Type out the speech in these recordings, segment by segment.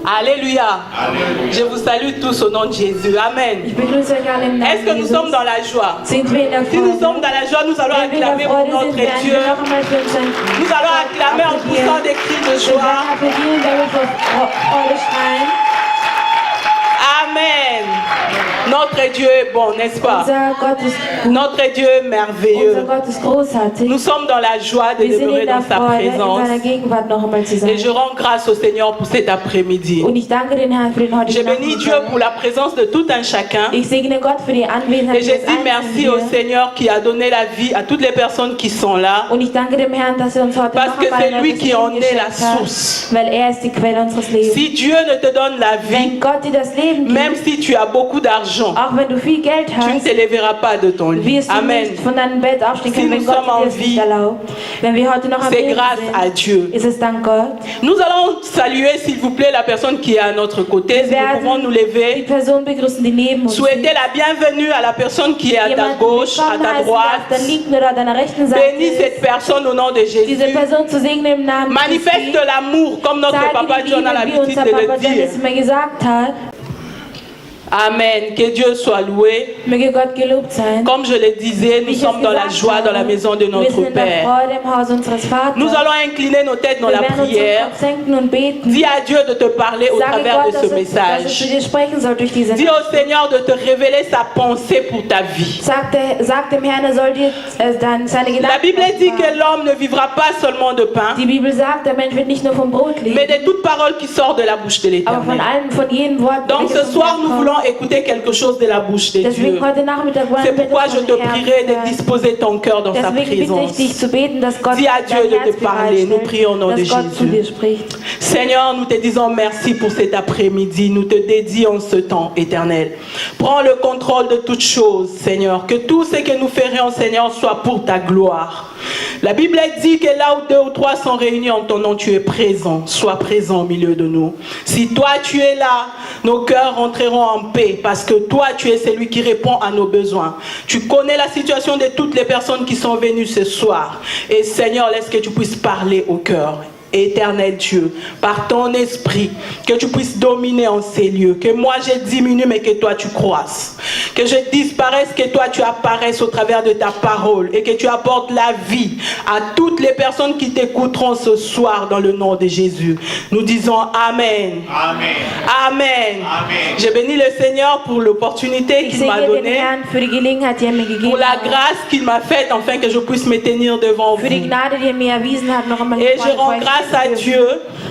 Alléluia. Alléluia. Je vous salue tous au nom de Jésus. Amen. Ich begrüße euch alle im Est-ce Namen que nous Jesus. sommes dans la joie? Sind wir in der Si nous Freude? sommes dans la joie, nous allons Wenn wir in acclamer der pour Freude notre sind, werden Dieu. wir noch einmal für unseren Nous allons acclamer en poussant des cris de Wir joie. werden applaudieren, wenn wir vor Freude schreien. Amen. Notre Dieu est bon, n'est-ce pas? Unser Gott ist gut. Notre Dieu est Unser merveilleux. Gott ist großartig. Nous sommes dans la joie de Wir sind demeurer in dans der sa Freude, in présence. seiner Gegenwart noch einmal zu sein. Et je rends grâce au Seigneur pour cet après-midi. Und ich danke den Herrn für den Je heutigen bénis Dieu Nachmittag. pour la présence de tout un chacun. Ich segne Gott für die Anwesenheit Et je des dis merci au Einzelnen hier. Seigneur qui a donné la vie à toutes les personnes qui sont là. Und ich danke dem Herrn, dass er uns heute Parce noch que einmal c'est lui das qui en Leben est la geschenkt hat, source. weil er ist die Quelle unseres Lebens. Si Dieu ne te donne la vie, Wenn Gott dir das Leben même gibt, si tu as beaucoup d'argent, auch wenn du viel Geld tu ne hast, te lèveras pas de ton lit. wirst du Amen. nicht von deinem Bett aufstehen Si können, wenn nous Gott sommes en dir das nicht vie, erlaubt. Wenn wir heute noch am C'est Leben grâce à sind, Dieu. ist es dank Gott. Nous allons saluer, s'il vous plaît, la personne qui est à notre côté. Si nous pouvons nous Die lever. Person begrüßen, die neben uns Souhaiter steht. la bienvenue à la personne qui est à ta Jemanden gauche, à willkommen ta heißen, der auf droite. der linken oder deiner rechten Seite Bénis cette ist. personne au nom de Diese Jésus. Person zu segnen im Namen Manifeste Christi. l'amour, comme notre Zeige papa die John a Liebe, wie l'habitude unser de Papa le John dire. es immer gesagt hat. Amen. Que Dieu soit loué. Möge Gott gelobt sein. Comme je le disais, nous Wie ich sommes es dans la gesagt joie dans la habe, maison de wir notre sind in der Père. Freude im Haus unseres Vaters. Nous allons incliner nos têtes dans Wir la werden uns den prière. Kopf senken und beten. Dis à Dieu de te parler au Sage travers Gott, de ce dass es zu message. dir sprechen soll durch diese Dis au Seigneur de te révéler sa pensée pour ta vie. Sag dem Herrn, er soll dir dann seine La Gedanken Bible dit offenbaren. que l'homme ne vivra pas seulement de pain, Die Bibel sagt, der Mensch wird nicht nur vom Brot leben, mais de toute parole qui sort de la bouche de aber von l'Éternel. von jedem Wort. Donc welches ce vom soir, Herrn nous kommt. voulons écouter quelque chose de la bouche de Deswegen Dieu. heute Nachmittag wollen C'est wir pourquoi das je vom te Herrn prierai de hören. disposer ton cœur dans sa Deswegen bitte ich présence. dich zu beten, dass Gott Dis à Dieu dein de Herz te parler. Nous bereitstellt, prions au nom de dass Gott zu Jésus. dir spricht. Seigneur, nous te disons merci pour cet après-midi. Nous te dédions ce temps éternel. Prends le contrôle de toutes choses, Seigneur. Que tout ce que nous ferions, Seigneur, soit pour ta gloire. La Bible dit que là où 2 ou 3 sont réunis en ton nom, tu es présent. Sois présent au milieu de nous. Si toi tu es là, nos cœurs rentreront en paix parce que toi tu es celui qui répond à nos besoins. Tu connais la situation de toutes les personnes qui sont venues ce soir. Et Seigneur, laisse que tu puisses parler au cœur. Éternel Dieu, par ton esprit, que tu puisses dominer en ces lieux, que moi je diminue mais que toi tu croisses, que je disparaisse, que toi tu apparaisses au travers de ta parole et que tu apportes la vie à toutes les personnes qui t'écouteront ce soir dans le nom de Jésus. Nous disons Amen. Amen. Amen. Amen. Je bénis le Seigneur pour l'opportunité Ich qu'il m'a segne den donnée, Herrn für die Gelegenheit, die er mir gegeben pour la hat, grâce qu'il m'a faite afin que je puisse me tenir devant für die vous. Gnade, die er mir erwiesen hat, noch einmal Et je vor rends euch grâce zu à dürfen. Dieu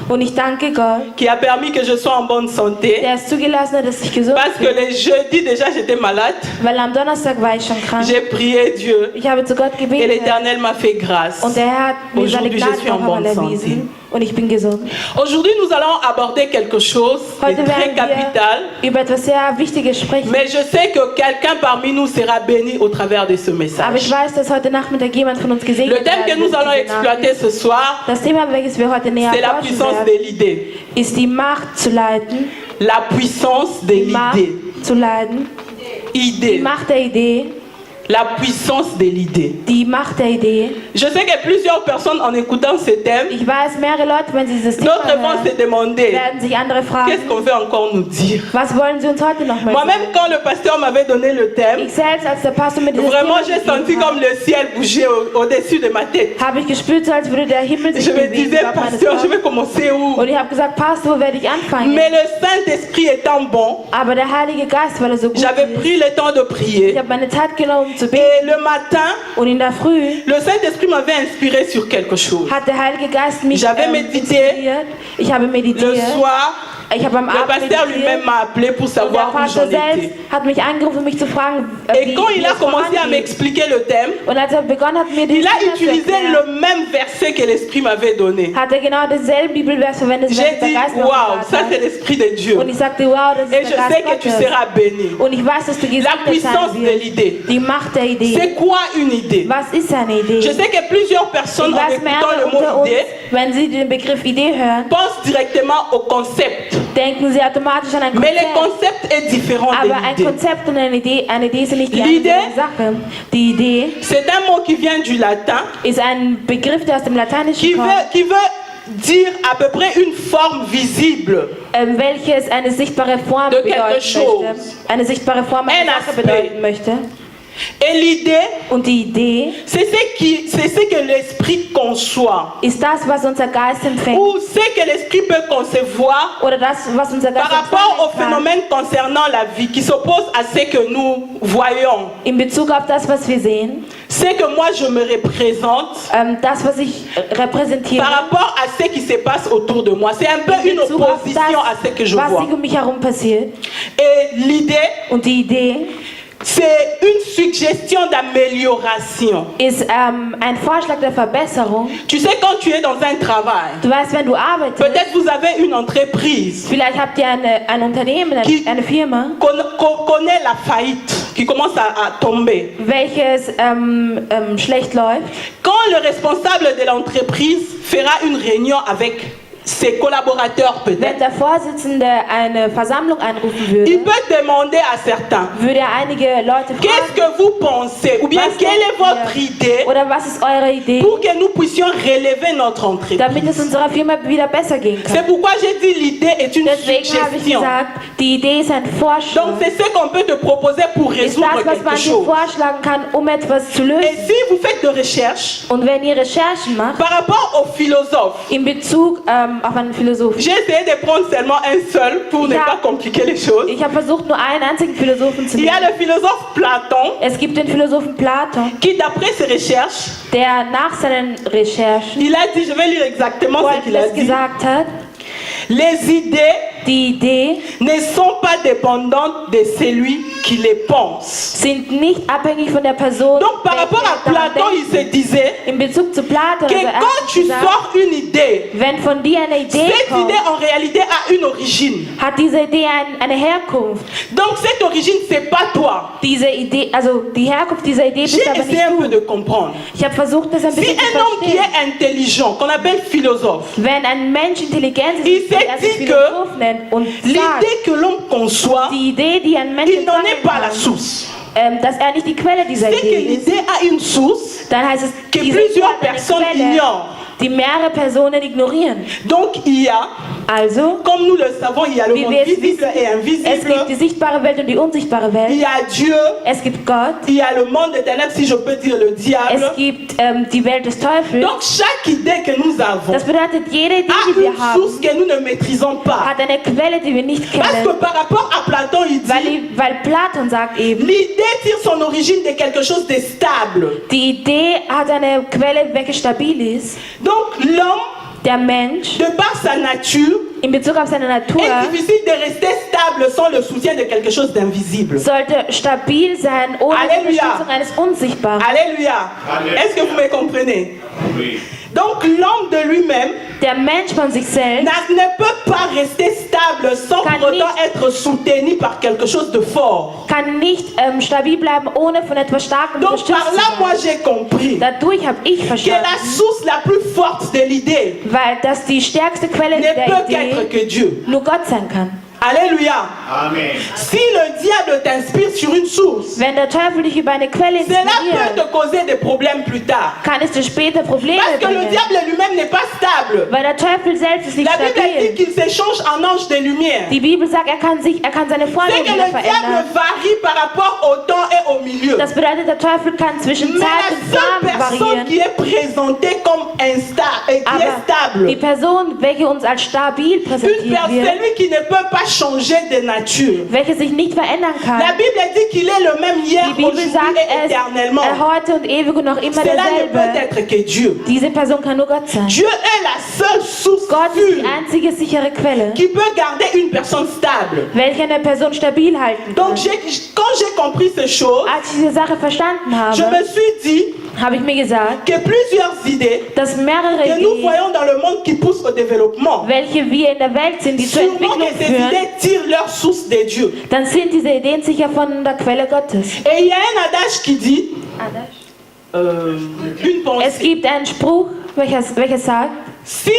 Und ich danke Gott, qui a permis que je sois en bonne santé. der es zugelassen hat, dass ich gesund Parce que bin, les jeudis déjà j'étais malade. weil am Donnerstag war ich schon krank. J'ai prié Dieu Ich habe zu Gott et gebetet l'Éternel m'a fait grâce. und er hat mir seine Aujourd'hui, je Gnade suis en noch einmal bonne erwiesen und ich bin gesund. Aujourd'hui nous allons aborder quelque chose de Heute très werden capital. wir über etwas sehr Wichtiges sprechen. Mais je sais que quelqu'un parmi nous sera béni au travers de ce Aber ich message. weiß, dass heute Nachmittag jemand von uns gesegnet Le thème que werden nous wird, allons diese exploiter Nachricht. ce soir, Das Thema, welches wir heute näher c'est la erforschen puissance werden, de l'idée. ist die Macht zu leiten. La puissance de Die Macht l'idée. zu leiten. Die Idée. Macht der Idee. La puissance de l'idée. Die Macht der Idee. Je sais que plusieurs personnes en écoutant ce thème, Ich weiß, mehrere Leute, wenn sie dieses Thema d'autres vont se hören, demander werden sich andere qu'est-ce fragen, qu'on veut encore nous dire. was wollen sie uns heute noch mal Moi-même, sagen? quand le pasteur m'avait donné le thème, Ich selbst, als der Pastor mir dieses vraiment Thema j'ai senti gegeben comme le ciel bouger au-dessus de ma tête. hat, habe ich gespürt, so als würde der Himmel sich Je me bewegen. disais, über meines pasteur, je vais Kopf. commencer où? Und ich habe gesagt, Pastor, wo werde ich anfangen? Mais le Saint-Esprit étant bon, Aber der Heilige Geist, weil er so gut j'avais ist, pris le temps de ich prier. habe meine Zeit genommen, um zu beten. Et le matin, Und in der Früh le Saint-Esprit m'avait inspiré sur quelque chose. hat der Heilige Geist mich J'avais médité. inspiriert. Ich habe Le meditiert. soir, Ich habe am le Abend pasteur meditiert. lui-même m'a appelé pour Und der savoir où Pastor j'en selbst étais. hat mich angerufen, um mich zu fragen, Et quand il a es commencé à vorangeht. m'expliquer le thème, Und als er begonnen hat, mir il dieses a Thema zu utilisé erklären, le même verset que l'Esprit m'avait donné. hat er genau denselben Bibelvers verwendet, J'ai welches der dit, Geist mir waouh, offenbart ça hat. c'est l'Esprit de Dieu. Und ich sagte, wow, das Et ist je der sais Geist que tu Gottes. seras béni. Und ich weiß, dass du La gesegnet puissance sein de wirst. l'idée. Die Macht der Idee. C'est quoi une idée? Was ist eine Idee? Je sais que plusieurs Ich personnes en weiß, écoutant mehrere le unter mot uns, idée wenn sie den Begriff Idee hören, pensent directement au concept. denken sie automatisch an ein Mais le Konzept. concept est différent de Aber ein l'idée. Konzept und eine Idee sind nicht die L'idée- eine Sache. Die Idee C'est un mot qui vient du latin ist ein Begriff, der aus dem Lateinischen qui kommt, veut dire à peu près une forme visible. welches eine sichtbare Form De quelque bedeuten chose. möchte. Eine sichtbare Form Ein eine Sache Aspekt. bedeuten möchte. Et l'idée, Und die Idee c'est ce que l'esprit conçoit. ist das, was unser Geist empfängt. Ou ce que l'esprit peut concevoir Oder das, was unser Geist par rapport aux empfangen kann. phénomènes concernant la vie qui s'opposent à ce que nous voyons. In Bezug auf das, was wir sehen, Ce que moi je me représente das, was ich repräsentiere, par rapport à ce qui se passe autour de moi. C'est un peu in une Bezug auf opposition à ce que je was vois. sich um mich herum passiert. Et l'idée, Und die Idee c'est une suggestion d'amélioration. ist ein Vorschlag der Verbesserung. Tu sais, quand tu es dans un travail, Du weißt, wenn du arbeitest, peut-être vous avez une entreprise vielleicht habt ihr ein Unternehmen, Qui- eine Firma, qu'on connaît la faillite, qui commence à tomber. welches schlecht läuft. Quand le responsable de l'entreprise fera une réunion avec ses collaborateurs Wenn peut-être, der Vorsitzende eine Versammlung einrufen il würde, peut demander à certains, würde er einige Leute qu'est-ce fragen, que vous pensez? Ou bien Was quelle est denkt ihr? votre idée oder was ist eure Idee, pour que nous puissions relever notre entreprise? damit es unserer Firma wieder besser gehen C'est kann. pourquoi j'ai dit l'idée est une Deswegen habe ich suggestion. gesagt, die Idee ist ein Vorschlag. Donc c'est ce qu'on peut te proposer pour Ist résoudre das, was quelque man dir chose. vorschlagen kann, um etwas zu Et lösen. si vous faites de recherches Und wenn ihr Recherchen macht, par rapport aux philosophes, in Bezug auf einen Philosophen. j'ai essayé de prendre seulement un seul pour ne Ja. pas compliquer les choses. Ich habe versucht, nur einen einzigen Philosophen zu Il y a nehmen. le philosophe Platon Es gibt den Philosophen Platon, qui, d'après ses recherches, der nach seinen Recherchen il a dit, je vais lire exactement ce qu'il a Folgendes dit, gesagt hat: les idées Die Idee ne sont pas dépendantes de celui qui les pense. sind nicht abhängig von der Person. Donc par rapport à welche daran Platon, il denkt. se disait In Bezug zu Platon, que also er quand hat tu gesagt, sors une idée, wenn von dir eine Idee cette kommt, idée en réalité a une origine. hat diese Idee eine Herkunft. Donc cette origine, c'est pas toi. Diese Idee, also die Herkunft dieser Idee J'ai bist aber essayé un peu nicht de du. comprendre. Ich habe versucht, das ein Si bisschen zu un homme qui verstehen. est intelligent, qu'on appelle philosophe, Wenn ein Mensch intelligent ist, Il wie s'est er sich dit Philosoph nennt und sagt, l'idée que l'homme conçoit, die Idee, die ein Mensch il n'en est entwickeln pas la kann, source. dass er nicht die Quelle dieser C'est que Idee ist, l'idée a une source dann heißt es, que diese Idee plusieurs hat eine personnes Quelle, ignorent. die mehrere Personen ignorieren. Donc il y a, Also, comme nous le savons, il y a le wie monde wir es visible et wissen, es gibt die invisible. sichtbare Welt und die unsichtbare Il Welt. y a Dieu, Es gibt Gott, il y a le monde des ténèbres, si je peux dire le diable. es gibt die Welt des Teufels. Donc chaque idée que nous avons Das bedeutet, jede Idee, a die wir une source haben, que nous ne maîtrisons pas. hat eine Quelle, die wir nicht Parce que kennen. par rapport à Platon, il dit, Weil Platon sagt eben, l'idée tire son origine de quelque chose de stable. die Idee hat eine Quelle, welche stabil ist. Donc l'homme, Der Mensch, de par sa nature, in Bezug auf seine Natur, est difficile de rester stable sans le soutien de quelque chose d'invisible. sollte stabil sein, ohne die Alléluia. Unterstützung eines Unsichtbaren. Alléluia. Alléluia. Est-ce que vous me comprenez? Oui. Donc l'homme de lui-même Der Mensch von sich selbst ne peut pas rester stable sans Kann pour autant nicht- être soutenu par quelque chose de fort. kann nicht stabil bleiben, ohne von etwas Starkem Donc unterstützt par zu là, moi sein. j'ai compris Dadurch habe ich que la verstanden, source la plus forte de l'idée weil das die stärkste Quelle ne der peut qu'être Idee que Dieu. nur Gott sein kann. Alléluia. Amen. Si le diable t'inspire sur une source, Wenn der Teufel dich über eine Quelle cela peut inspiriert, te causer des problèmes plus tard. kann es dir später Probleme Parce que le bringen. diable lui-même n'est pas stable. Weil der Teufel selbst ist nicht La Bible dit stabil. qu'il s'échange en ange de lumière. Die Bibel sagt, er kann seine Form C'est que wieder le diable verändern. varie par rapport au temps et au milieu. Das bedeutet, der Teufel kann zwischen Mais Zeit la und seule Rahmen personne qui variieren. est présentée comme qui est Aber stable, die Person, welche uns als stabil präsentiert wird, celui qui ne peut pas changer de nature. welche sich nicht verändern La kann. Bible dit qu'il est le même hier, Die Bibel aujourd'hui sagt, et éternellement. heute und ewig und noch immer Cela ne peut derselbe. être que Dieu. Diese Person kann nur Gott sein. Dieu est la seule source Gott ist die sûre einzige sichere Quelle, qui peut garder une personne stable. welche eine Person stabil halten Donc kann. quand j'ai compris ces choses, Als ich diese Sache verstanden je habe, me suis dit habe ich mir gesagt, que plusieurs idées dass mehrere que nous Ideen, voyons dans le monde qui poussent au développement, welche wir in der Welt sind, die zur sûrement Entwicklung que ces führen, idées tirent leur source de Dieu. dann sind diese Ideen sicher von der Quelle Gottes. Et il y a un adage qui dit, une Es pensée, gibt einen Spruch, welcher sagt, si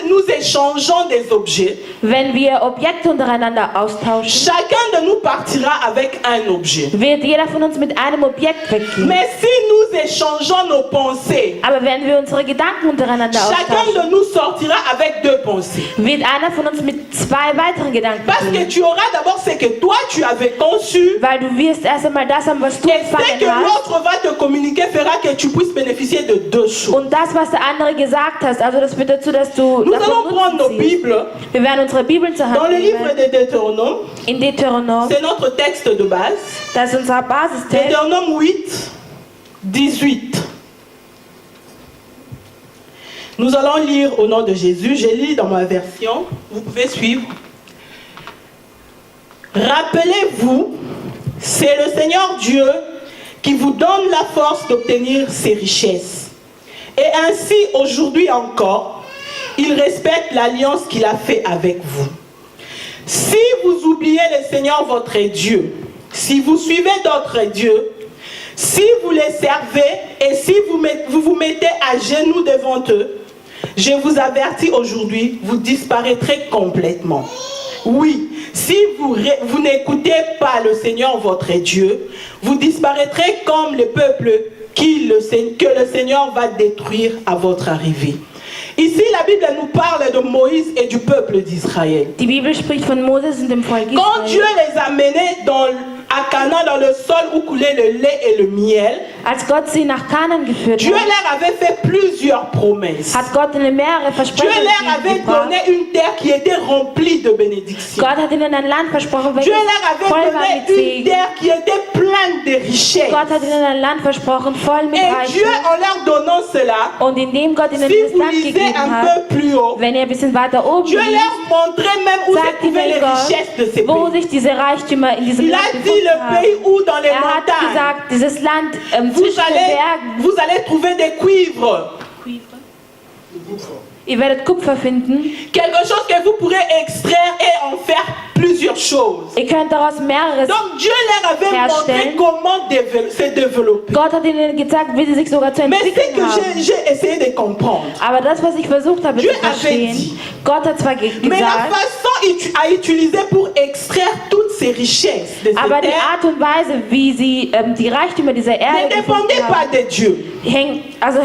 nous échangeons des objets, wenn wir Objekte untereinander austauschen, chacun de nous partira avec un objet. wird jeder von uns mit einem Objekt weggehen. Mais si nous échangeons nos pensées, Aber wenn wir unsere Gedanken untereinander chacun austauschen, de nous sortira avec deux pensées. wird einer von uns mit zwei weiteren Gedanken Parce que gehen. tu auras d'abord ce que toi tu avais conçu, Weil du wirst erst einmal das haben, was du et ce que empfangen hast. l'autre va te communiquer fera que tu puisses bénéficier de deux choses. Und das, was der andere gesagt hast, also das führt dazu, dass du Nous allons davon prendre nos Nutzen ziehst. Bibles Wir werden unsere Bibeln zur dans Hand le livre nehmen. de Deutéronome. In Deuteronom, C'est notre texte de base. das ist unser Basistext. Deutéronome 8, 18. Nous allons lire au nom de Jésus. Je lis dans ma version. Vous pouvez suivre. Rappelez-vous, c'est le Seigneur Dieu qui vous donne la force d'obtenir ses richesses. Et ainsi, aujourd'hui encore, il respecte l'alliance qu'il a faite avec vous. Si vous oubliez le Seigneur votre Dieu, si vous suivez d'autres dieux, si vous les servez et si vous vous mettez à genoux devant eux, je vous avertis aujourd'hui, vous disparaîtrez complètement. Oui, si vous n'écoutez pas le Seigneur votre Dieu, vous disparaîtrez comme le peuple que le Seigneur va détruire à votre arrivée. Ici, la Bible nous parle de Moïse et du peuple d'Israël. Die Bibel spricht von Moses und dem Volk Quand Dieu Israel. les a menés à Canaan, dans le sol où coulait le lait et le miel, Als Gott sie nach Kanaan geführt Dieu hat, leur avait fait plusieurs promesses. hat Gott ihnen mehrere Dieu Versprechen leur avait gebracht. donné une terre qui était remplie de bénédictions. Gott hat ihnen ein Land versprochen, Dieu welches leur voll avait war mit donné une Segen. terre qui était pleine de richesses. Gott hat ihnen ein Land versprochen, voll mit Et Dieu, Reichtum. en leur donnant cela, Und indem Gott ihnen si dieses vous Land lisez gegeben un hat, peu plus haut, wenn ihr ein bisschen weiter oben Dieu liest, leur montrait même où se sagt trouvaient ihnen les richesses de ces Gott, wo pays. sich diese Reichtümer in diesem Il a Land dit gefunden le haben. pays où dans les Er hat montagnes, gesagt, dieses Land vous zwischen den Bergen, vous allez trouver des cuivres. ihr werdet Kupfer finden. Quelque chose que vous pourrez extraire et en faire plusieurs choses. Ihr könnt daraus mehreres. Donc Dieu leur avait montré Herstellen. comment se développer. Gott hat ihnen gesagt, wie sie sich sogar zu Mais ce entwickeln que haben. j'ai essayé de comprendre, Aber das, was ich versucht habe Dieu zu verstehen, avait dit. Gott hat zwar mais la gesagt, façon à utiliser pour extraire toutes ces richesses de aber cette die terre Art und Weise, wie sie die Reichtümer dieser ne Erde dépendait gefunden pas haben, de Dieu.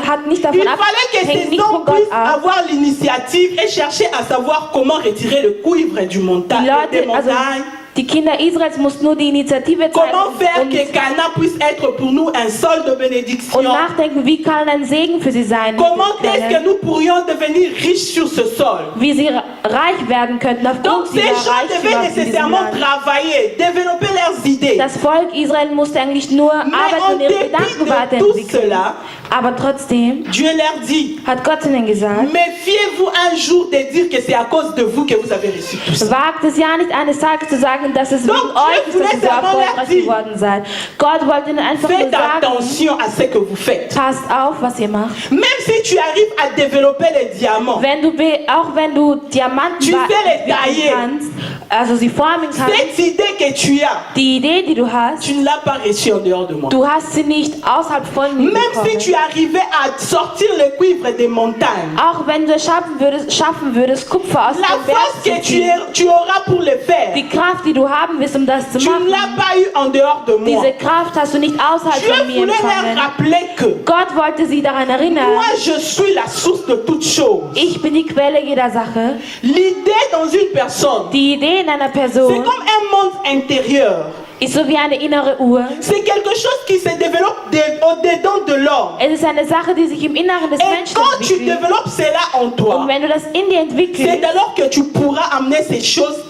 hat nicht Il davon ab, fallait que hängt ces nicht hommes von Gott puissent ab. avoir l'initiative et chercher à savoir comment retirer le cuivre du Die montagne, des Leute, also montagnes. die Kinder Israels mussten nur die Initiative Comment faire zeigen que Canaan puisse être pour nous un sol de bénédiction? und nachdenken, wie kann ein Segen für sie sein, Comment est-ce que können, nous pourrions devenir riches sur ce sol? wie sie reich werden könnten Donc aufgrund ces ihrer gens devaient Reichtümer in diesem nécessairement Land. travailler, développer leurs idées. Das Volk Israel musste eigentlich nur Mais arbeiten en und ihre dépit Gedanken de tout weiterentwickeln. cela, Aber trotzdem Dieu leur dit, hat Gott ihnen gesagt, méfiez-vous un jour de dire que c'est à cause de vous que vous avez reçu tout ça. wagt es ja nicht eines Tages zu sagen, dass es Donc, wegen euch ist, dass ihr so Dieu voulait erfolgreich seulement geworden seid. Gott wollte ihnen einfach nur Faites sagen, attention à ce que vous faites. passt auf, was ihr macht. Même si tu arrives à développer les diamants, Auch wenn du Diamanten Tu sais les entwickeln tailler. kannst, also sie formen kannst, cette idée que tu as, die Idee, die du hast, tu ne l'as pas reçue en dehors de moi. du hast sie nicht außerhalb von mir Même si bekommen. tu arrivais à sortir le cuivre des montagnes, Auch wenn du es schaffen würdest, Kupfer aus la dem Berg force zu que ziehen, tu auras pour le faire, die Kraft, die du haben wirst, um das zu tu ne machen, l'as pas eu en dehors de moi. diese Kraft hast du nicht außerhalb von Dieu mir voulait leur empfangen. rappeler que Gott wollte sie daran erinnern, moi je suis la source de toutes choses. ich bin die Quelle jeder Sache. L'idée dans une personne, Die Idee in einer c'est Person comme un monde intérieur. ist so wie eine innere Uhr. C'est quelque chose qui se développe au-dedans de l'homme. Es ist eine Sache, die sich im Inneren des Et Menschen quand tu entwickelt. développes cela en toi, Und wenn du das in dir c'est entwickelst, alors que tu pourras amener ces choses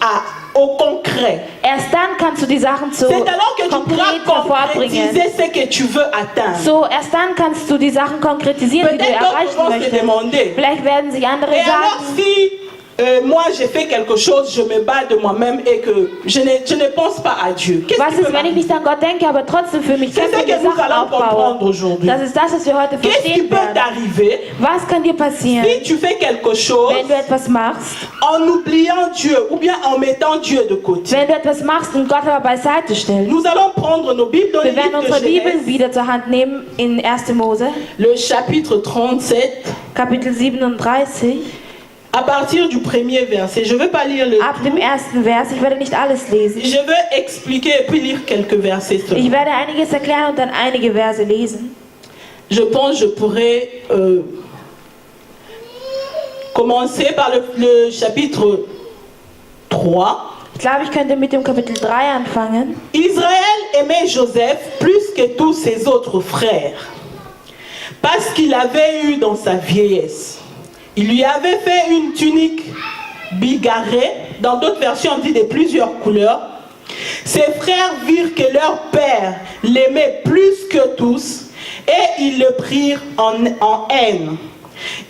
au concret. erst dann kannst du die Sachen zu C'est alors que tu pourras konkret hervorbringen. concrétiser ce que tu veux atteindre. So, erst dann kannst du die Sachen konkretisieren, die du Peut-être d'autres erreichen vont se möchtest. demander. Vielleicht werden sich andere Et alors sagen, si moi j'ai fait quelque chose, je me bats de moi-même et que je ne pense pas à Dieu. Qu'est-ce was qui peut ist, wenn ich m'arriver? nicht an Gott denke, aber trotzdem für mich C'est kämpfe ce und die que nous Sachen allons comprendre aufbaue? aujourd'hui. Das ist das, was wir heute Qu'est-ce qui verstehen peut werden. t'arriver Was kann dir passieren, si tu fais quelque chose wenn du etwas machst, en oubliant Dieu ou bien en mettant Dieu de côté? wenn du etwas machst und Gott aber beiseite stellst? Nous allons prendre nos Bibles dans le Wir werden livre de unsere Bibel Genèse, wieder zur Hand nehmen in 1. Mose, le chapitre 37. Kapitel 37. À partir du premier verset, je ne vais pas lire le Ab dem ersten Vers, ich werde nicht alles lesen. Je vais expliquer et puis lire quelques versets Ich seulement. werde einiges erklären und dann einige Verse lesen. Je pense que je pourrais commencer par le chapitre 3. Ich glaube, ich könnte mit dem Kapitel 3 anfangen. Israël aimait Joseph plus que tous ses autres frères, parce qu'il avait eu dans sa vieillesse. Il lui avait fait une tunique bigarrée, dans d'autres versions on dit de plusieurs couleurs. Ses frères virent que leur père l'aimait plus que tous et ils le prirent en haine.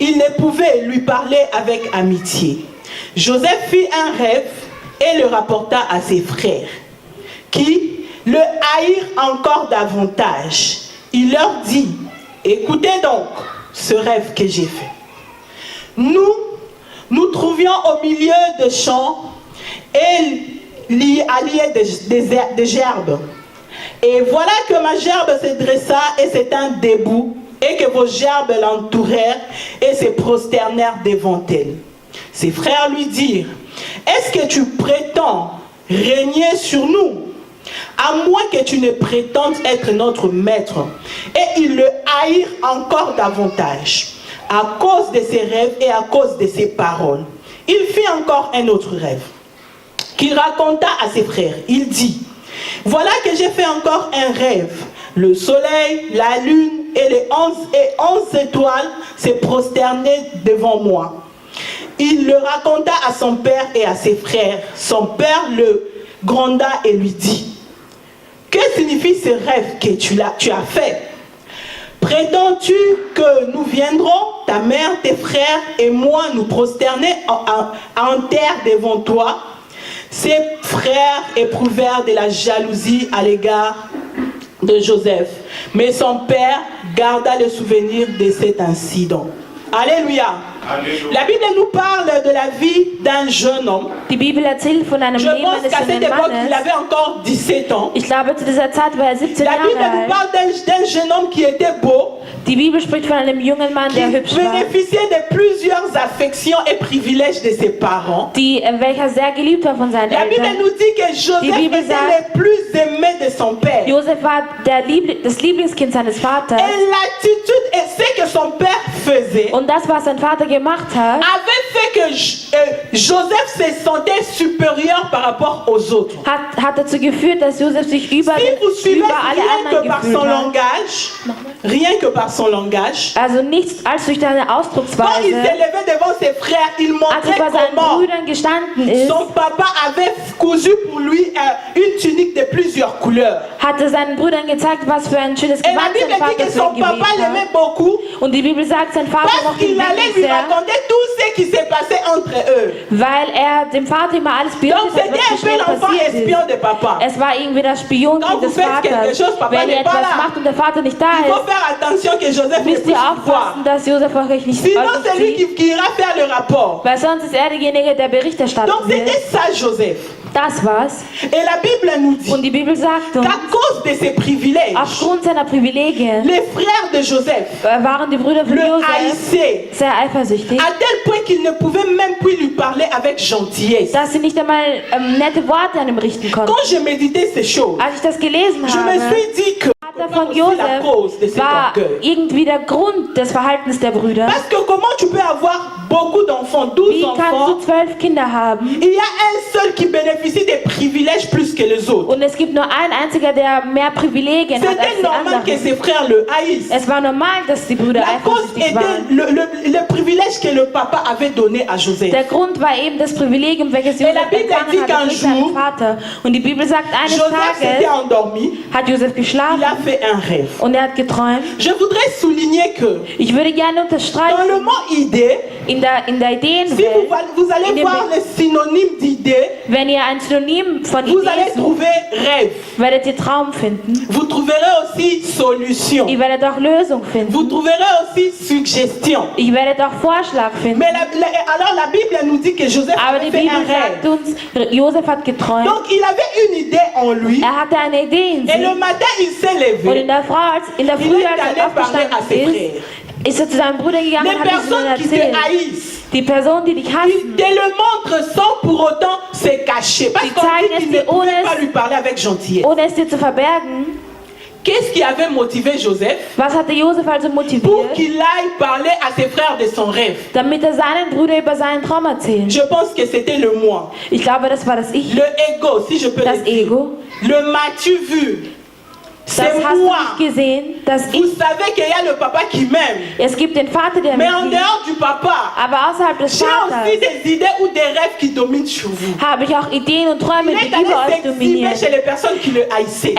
Ils ne pouvaient lui parler avec amitié. Joseph fit un rêve et le rapporta à ses frères, qui le haïrent encore davantage. Il leur dit, écoutez donc ce rêve que j'ai fait. Nous trouvions au milieu de champs et alliés des gerbes. Et voilà que ma gerbe se dressa et s'étint debout, et que vos gerbes l'entourèrent et se prosternèrent devant elle. Ses frères lui dirent, est-ce que tu prétends régner sur nous, à moins que tu ne prétendes être notre maître? Et ils le haïrent encore davantage, à cause de ses rêves et à cause de ses paroles. Il fit encore un autre rêve, qu'il raconta à ses frères. Il dit, voilà que j'ai fait encore un rêve. Le soleil, la lune et les 11 étoiles se prosternaient devant moi. Il le raconta à son père et à ses frères. Son père le gronda et lui dit, que signifie ce rêve que tu as fait? Prétends-tu que nous viendrons, ta mère, tes frères et moi, nous prosterner en terre devant toi? Ses frères éprouvèrent de la jalousie à l'égard de Joseph, mais son père garda le souvenir de cet incident. Alléluia. Alléluia. La Bible nous parle de la vie d'un jeune homme. Die Bibel erzählt von einem Je Leben pense eines qu'à cette jungen époque, il Mannes. avait encore 17 ans. Ich glaube, zu dieser Zeit war er 17 La Bible Jahre nous alt. parle d'un jeune homme qui était beau, Die Bibel spricht von einem jungen Mann, qui der hübsch war, bénéficiait de plusieurs affections et privilèges de ses parents. welcher sehr geliebt war von seinen La Bible Eltern. nous dit que Joseph Die Bibel était sagt- le plus aimé de son père. Josef war das Lieblingskind seines Vaters. Et l'attitude et ce que son père faisait Und das, was sein Vater gemacht hat, avait fait que Joseph se sentait supérieur par rapport aux autres. hat dazu geführt, dass Josef sich über Si vous suivez alle rien que anderen par son gefühlt hat. langage, rien que par son langage, Also nichts als durch seine quand il Ausdrucksweise, s'élevait devant ses frères, il als montrait er vor seinen comment Brüdern gestanden ist, son papa avait cousu pour lui une tunique de plusieurs couleurs. hat er seinen Brüdern gezeigt, was für ein schönes Et la Gewand Bible sein dit Vater que für son ihn papa gewählt l'aimait hat. beaucoup Und die Bibel sagt, sein Vater parce mochte ihn qu'il allait wirklich lui sehr, raconter tout ce qui s'est passé entre eux. weil er dem Vater immer alles Donc berichtet hat, c'était was un so peu schnell l'enfant passiert espion ist. de papa. Es war irgendwie das Quand Spionkind vous des faites quelque Vaters. chose, Papa Wenn ihr n'est pas etwas là. macht und der Vater nicht da Il faut ist, faire attention que Joseph ne müsst puisse ihr pas voir. aufpassen, dass Josef euch nicht Sinon, c'est lui sieht, qui ira faire le rapport. weil sonst ist er derjenige, der Bericht erstatten Donc wird. c'était ça Joseph. Das war's. Et la Bible nous dit Und die Bibel sagt uns, qu'à cause de ses privilèges, aufgrund seiner Privilegien les frères de Joseph waren die Brüder von le Josef haïssaient sehr eifersüchtig, à tel point qu'ils ne pouvaient même plus lui parler avec gentillesse. dass sie nicht einmal nette Worte an ihm richten konnten. Quand je méditais ces choses, Als ich das gelesen je me habe, suis dit que der Vater von c'est la cause de Josef cet war orgueil. irgendwie der Grund des Verhaltens der Brüder. Parce que comment tu peux avoir beaucoup d'enfants, 12 Wie kannst enfants, du 12 Kinder haben il y a un seul qui bénéficie des privilèges plus que les autres. und es gibt nur einen einziger, der mehr Privilegien hat als C'était die normal que anderen? ses frères le haïssent. Es war normal, dass die Brüder La cause eifersüchtig était waren. le privilège que le papa avait donné à Joseph. Der Grund war eben das Privilegium, welches Et la Josef Bible dit empfangen qu'un hat durch seinen jour, Vater. Und die Bibel sagt, eines Joseph s'était Tages endormi, hat Josef il geschlafen a fait un rêve. und er hat geträumt. Je voudrais souligner que Ich würde gerne dans le unterstreichen, mot idée, in der si Ideenwelt, vous allez in dem voir le synonyme d'idée, wenn ihr ein Synonym von vous Idee allez sucht, trouver rêve. werdet ihr Traum finden. Vous trouverez aussi solution. Ihr werdet auch Lösung finden. Vous trouverez aussi suggestion. Ihr werdet auch Vorschlag finden. Mais alors la Bible nous dit que Joseph Aber avait die fait Bibel un sagt rêve. uns, Josef hat geträumt. Donc il avait une idée en lui. Er hatte eine Idee in Et le sich. matin il s'est Und levé. in der Il Früh, est als allé er parler à ses aufgestanden frères. ist er zu seinem Bruder gegangen Les und hat es ihnen personnes qui te erzählt. haïssent, Die Personen, die dich Ils hassen, te le montrent sans pour autant se cacher. Parce Die qu'on zeigen dit es qu'ils ne dir pouvaient ohne pas lui parler avec gentillesse. ohne es dir zu verbergen. Qu'est-ce qui avait motivé Joseph Was hatte Josef also pour motiviert, qu'il aille parler à ses frères de son rêve? damit seinen Brüdern über seinen Traum erzählen? Je pense que c'était le moi. Ich glaube, das war das Ich, Le ego, si je peux das le dire. Ego. Le m'as-tu vu? Das C'est hast du moi. nicht gesehen, das Vous Ich. savez qu'il y a le papa qui m'aime. Es gibt den Vater, der Mais mich en liebt. dehors du papa, Aber außerhalb des j'ai aussi Vaters des idées ou des rêves qui dominent sur vous. habe ich auch Ideen und Träume, Il die est allé über euch s'exhiber dominieren. chez les personnes qui le haïssaient.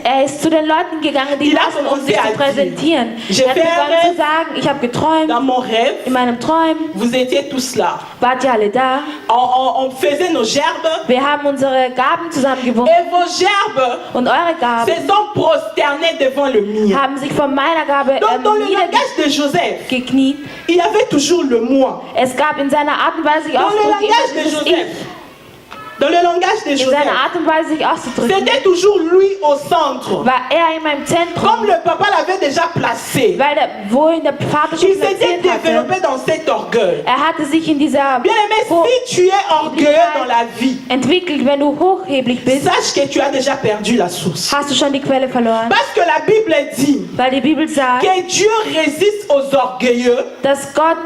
Er ist zu den Leuten gegangen, die Il a lassen, um commencé sich à zu dire, präsentieren. j'ai Er hat fait un begonnen rêve. zu sagen, ich habe geträumt, Dans mon rêve, in meinem Träumen vous étiez tous là. wart ihr alle da. On faisait nos gerbes. Wir haben unsere Gaben zusammengewunden Et vos gerbes und eure Gaben se sont prosternés devant le mien. haben sich von meiner Gabe Donc dans le langage de Joseph, niedergekniet. il y avait toujours le moi. Es gab in seiner Art und Weise, sich Dans le auszudrücken, langage immer de dieses Joseph, dans le langage de Ich. In Joseph, seiner Art und Weise, sich auszudrücken, c'était toujours lui au centre. war er immer im Zentrum, Comme le papa l'avait déjà placé. weil wo ihn der Vater schon Il s'était platziert hatte. développé dans cet orgueil. Er hatte sich in dieser Bien aimé, si tu es orgueilleux dans la vie, entwickelt. Wenn du hochheblich bist, sache que tu as déjà perdu la source. hast du schon die Quelle verloren. Parce que la Bible dit Weil die Bibel sagt, que Dieu résiste aux orgueilleux dass Gott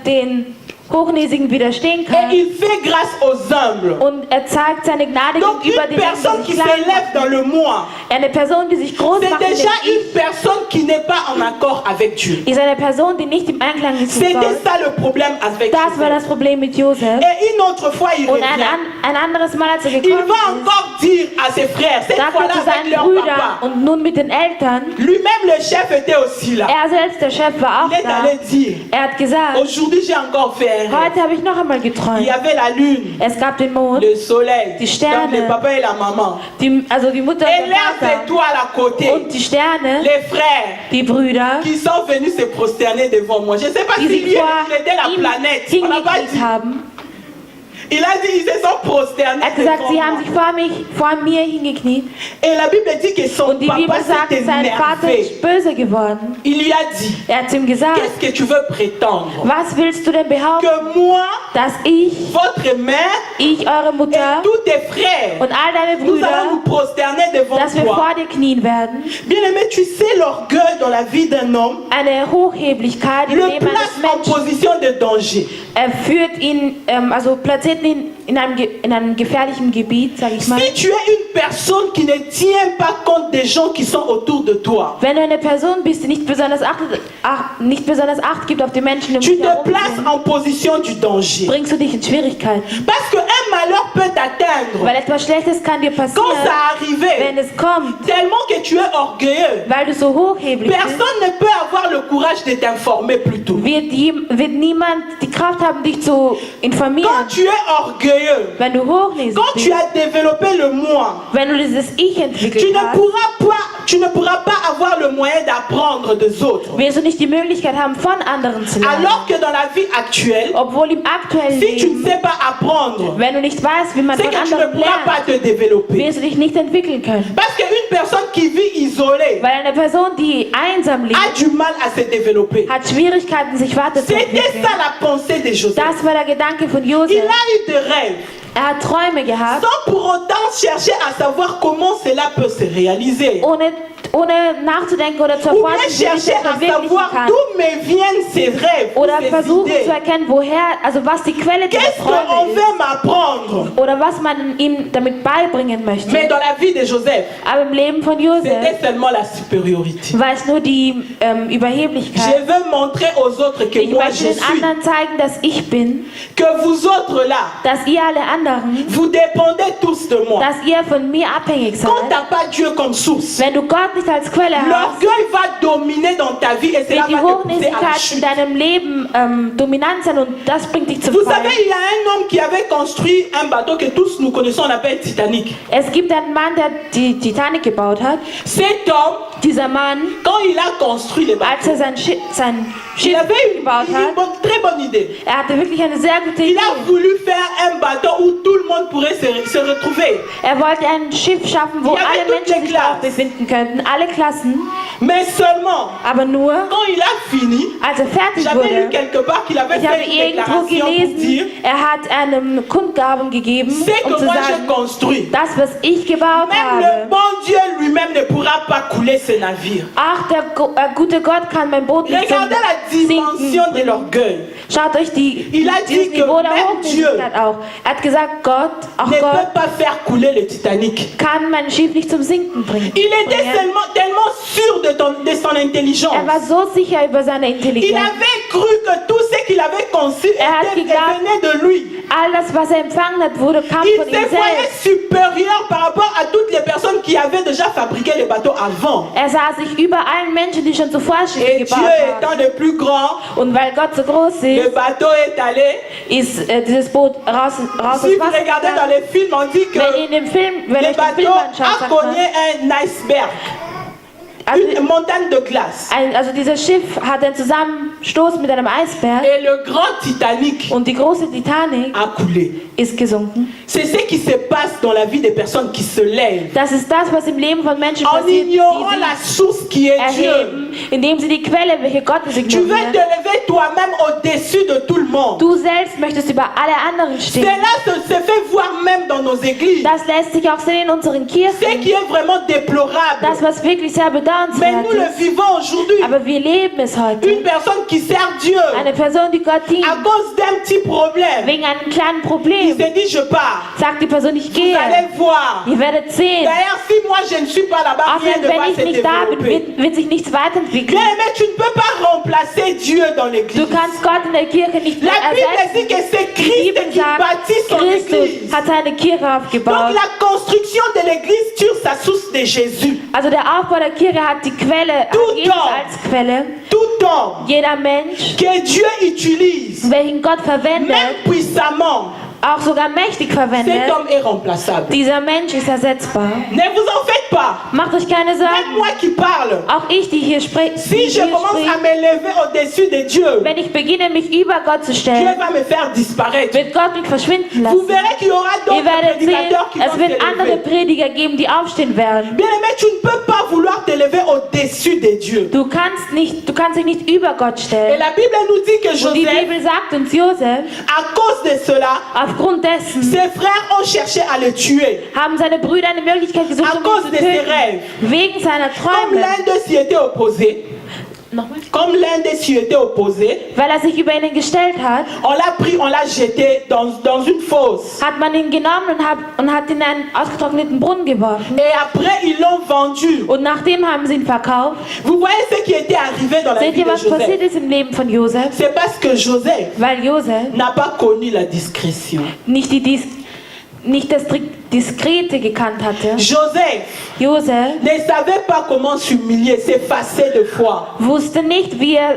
den Hochnäsigen widerstehen et kann il fait grâce aux humbles. und er zeigt seine Gnade Donc gegenüber une denen, personne die qui sich klein s'élève dans machen. le moi, Eine Person, die sich groß c'est macht, in déjà dem une personne qui n'est pas en accord avec Dieu. ist eine Person, die nicht im Einklang ist mit C'était Gott. ça le problème avec Das war Joseph. das Problem mit Josef. Et une autre fois, il Und revient. ein anderes Mal, als er Il gekommen va ist, encore dire à ses frères, cette sagt er fois-là zu avec seinen leur Brüdern papa. und nun mit den Eltern, Lui-même, le chef, était aussi là. er selbst, der Chef, war Il auch est da. allé dire, Er hat gesagt, aujourd'hui j'ai encore fait un rêve. heute habe ich noch einmal Il y geträumt. avait la lune, Es gab den Mond, le soleil, Die Sterne. donc le papa et la maman. also die Mutter Et und der leurs Vater étoiles à côté, und die Sterne, les frères die Brüder, qui sont venus se prosterner devant moi. Je ne sais pas die si sich lui vor était la ihm planète. On n'a pas hingekniet dit. haben. Il a dit, ils se sont prosternés Er hat gesagt, devant sie moi. haben sich vor mir hingekniet. Et la Bible dit que son Und die papa Bibel sagt, s'est sein Vater énervé. ist böse geworden. Il lui a dit, Er hat zu ihm gesagt, qu'est-ce que tu veux prétendre? was willst du denn behaupten, Que moi, dass ich, votre mère eure et Mutter tous tes frères, und all deine nous allons Brüder, nous prosterner devant dass wir toi. vor dir knien werden? Bien-aimé, tu sais l'orgueil dans la vie d'un homme Eine Hochheblichkeit im le Leben place eines en Menschen. position de danger. Er führt ihn, also platziert ihn in einem gefährlichen Gebiet, sag ich mal. Si tu es une personne qui ne tient pas compte des gens qui sont autour de toi, Wenn du eine Person bist, die nicht besonders Acht gibt auf die Menschen, die um tu dich te herum places sind, en position du danger. bringst du dich in Schwierigkeiten. Parce qu'un malheur peut t'atteindre Weil etwas Schlechtes kann dir quand passieren, ça wenn arrive, es kommt, tellement que tu es orgueilleux. weil du so hochheblich bist. Personne ne peut avoir le courage de t'informer plus tôt. Wird niemand die Kraft haben, dich zu informieren. Quand tu es orgueilleux, Wenn du hochnäsig quand tu bist, as développé le moi, wenn du dieses Ich tu entwickelt ne hast, pourras pas avoir le moyen d'apprendre des autres. wirst du nicht die Möglichkeit haben, von anderen zu lernen. Alors que dans la vie actuelle, Obwohl im aktuellen si tu ne Leben, sais pas apprendre, wenn du nicht weißt, wie man c'est von que tu ne anderen pourras pas lernt, te développer. wirst du dich nicht entwickeln können. Parce qu'une personne qui vit isolée Weil eine Person, die einsam lebt, a du mal à se développer. hat Schwierigkeiten, sich C'était weiterzuentwickeln. ça la pensée de Joseph. Das war der Gedanke von Il Josef. a eu des rêves, Er hat Träume gehabt, sans pour autant chercher à savoir comment cela peut se réaliser. ohne nachzudenken oder zu Ou bien erforschen, wie sich chercher das à verwirklichen savoir kann. d'où me viennent ces rêves, ou Oder ces versuchen idées. zu erkennen, was die Quelle dieser Qu'est-ce qu'on Träume ist. veut m'apprendre? Oder was man ihm damit beibringen möchte. Mais dans la vie de Joseph, Aber im Leben von Josef c'était seulement la supériorité. war es nur die Je Überheblichkeit. veux montrer aux autres que Ich moi möchte je den suis, anderen zeigen, dass ich bin, que vous autres là, dass ihr alle anderen, vous dépendez tous de moi. dass ihr von mir abhängig seid. Quand tu n'as pas Dieu comme source, Wenn du Gott nicht als Quelle hast, l'orgueil va dominer dans ta vie et cela wird die va te pousser à la Hochnäsigkeit in chute. deinem Leben dominant sein und das bringt dich zum Vous savez, Fall. il y a un homme qui avait construit un bateau que tous nous connaissons, on appelle Titanic. Es gibt einen Mann, der die Titanic gebaut hat. Cet homme, Dieser Mann, quand il a construit le als bateau, er sein il Schiff avait gebaut hat, très bonne idée. Er hatte wirklich eine sehr gute Il Idee. a voulu faire un bateau où tout le monde pourrait se retrouver. Er wollte ein Schiff schaffen, wo Il y avait alle toutes les Menschen sich classes. drauf befinden könnten, alle Klassen. Mais seulement, Aber nur, quand il a fini, als er fertig j'avais lu wurde, quelque part qu'il avait ich habe fait une irgendwo déclaration pour gelesen, dire er hat einem Kundgaben gegeben, ce um que zu moi j'ai sagen, construit. das, was ich gebaut Même le habe, bon Dieu lui-même ne pourra pas couler ce navire. ach, der gute Gott kann mein Boot nicht zum Regardez la dimension Sinken de bringen. l'orgueil. Schaut euch Il a dit dieses que Niveau der même Dieu Hochmüdigkeit auch. Er hat gesagt, Gott, auch Ne Gott peut pas faire couler le Titanic. kann mein Schiff nicht zum Sinken bringen. Il était bringen. tellement sûr de son intelligence. Er war so sicher über seine Il Intelligenz. avait cru que tout ce qu'il avait conçu venait de lui. All das, was er empfangen hat, kam Il von se ihm voyait selbst. supérieur par rapport à toutes les personnes qui avaient déjà fabriqué les bateaux avant. Er sah sich über allen Menschen, die schon zuvor Schiffe Et Dieu gebaut haben. étant le plus grand, Und weil Gott so groß le ist, bateau est allé. ist dieses Boot raus Si aus vous Wasser regardez dans gegangen. les films, on dit que Wenn ihr den Film, wenn le euch den Film bateau anschaut, a sagt cogné man, un iceberg, also, une montagne de glace. also dieses Schiff hat einen Zusammenstoß mit einem Eisberg Et le grand Titanic und die große Titanic a coulé. ist gesunken. C'est ce qui se passe dans la vie des personnes qui se lèvent Das ist das, was im Leben von Menschen en passiert, ignorant die la sich source qui est Dieu. erheben, indem sie die Quelle, welche Gottes Tu veux te ignorieren. lever toi-même au-dessus de tout le monde. Du selbst möchtest über alle anderen stehen. Cela se fait voir même dans nos églises. Das lässt sich auch sehen in unseren Ce Kirchen. qui est vraiment déplorable. Das, was wirklich sehr Mais bedauernswert nous le ist. vivons aujourd'hui. Aber wir leben es Une heute. personne qui sert Dieu Eine Person, die Gott dient, à cause d'un petit problème, wegen einem kleinen il Problem, se dit je pars. sagt die Person, ich Vous gehe. allez voir. Ihr werdet sehen. D'ailleurs, si moi je ne suis pas là-bas, rien Außerdem, ne va wenn ich se nicht da bin, développer. wird sich nichts weiterentwickeln. Bien aimé, tu ne peux pas remplacer Dieu dans Du l'église. kannst Gott in der Kirche nicht La Bible ersetzen. dit que c'est Die Christ Bibel qui sagt, bâtit son Christus église. hat seine Kirche Donc aufgebaut. la construction de l'église tire sa source de Jésus. Also der Aufbau der Kirche hat die Quelle, hat Tout Jesus homme. als Quelle. Tout homme Jeder Mensch, que Dieu utilise, welchen Gott verwendet, même puissamment, auch sogar mächtig cet verwendet, homme est remplaçable. dieser Mensch ist ersetzbar. Ne vous en faites pas. Macht euch keine Même Sorgen. moi qui parle, Auch ich, die hier spreche, si je commence à me lever au-dessus de Dieu, wenn ich beginne, mich über Gott zu Dieu stellen, va me faire disparaître. wird Gott mich verschwinden Vous lassen. verrez qu'il y aura Ihr d'autres werdet sehen, prédicateurs qui vont es se wird andere lever. Prediger geben, die aufstehen werden. Bien aimé, tu ne peux pas vouloir te lever au-dessus de Dieu. Du kannst dich nicht über Gott Et stellen. la Bible nous dit que Und die Joseph, Bibel sagt uns, Josef, à cause de cela, aufgrund dessen ses frères ont cherché à le tuer. haben seine Brüder eine Möglichkeit gesucht, À um cause ihn de zu ses töten. rêves. Wegen seiner Comme Träume. l'un d'eux s'y était opposé, Nochmal. comme l'un d'eux s'y était opposé, Weil er sich über ihn gestellt hat, on l'a pris, on l'a jeté dans une fosse. hat man ihn genommen und hat ihn in einen ausgetrockneten Brunnen geworfen. Et après, ils l'ont vendu. Und nachdem haben sie ihn verkauft. Vous voyez ce qui était arrivé dans la Seht vie ihr, de was passiert Joseph? ist im Leben von Josef? C'est parce que Joseph Weil Josef n'a pas connu la discrétion. nicht das Diskrete gekannt hatte. Joseph Josef ne savait pas comment s'humilier, s'effacer de foi. wusste nicht, wie er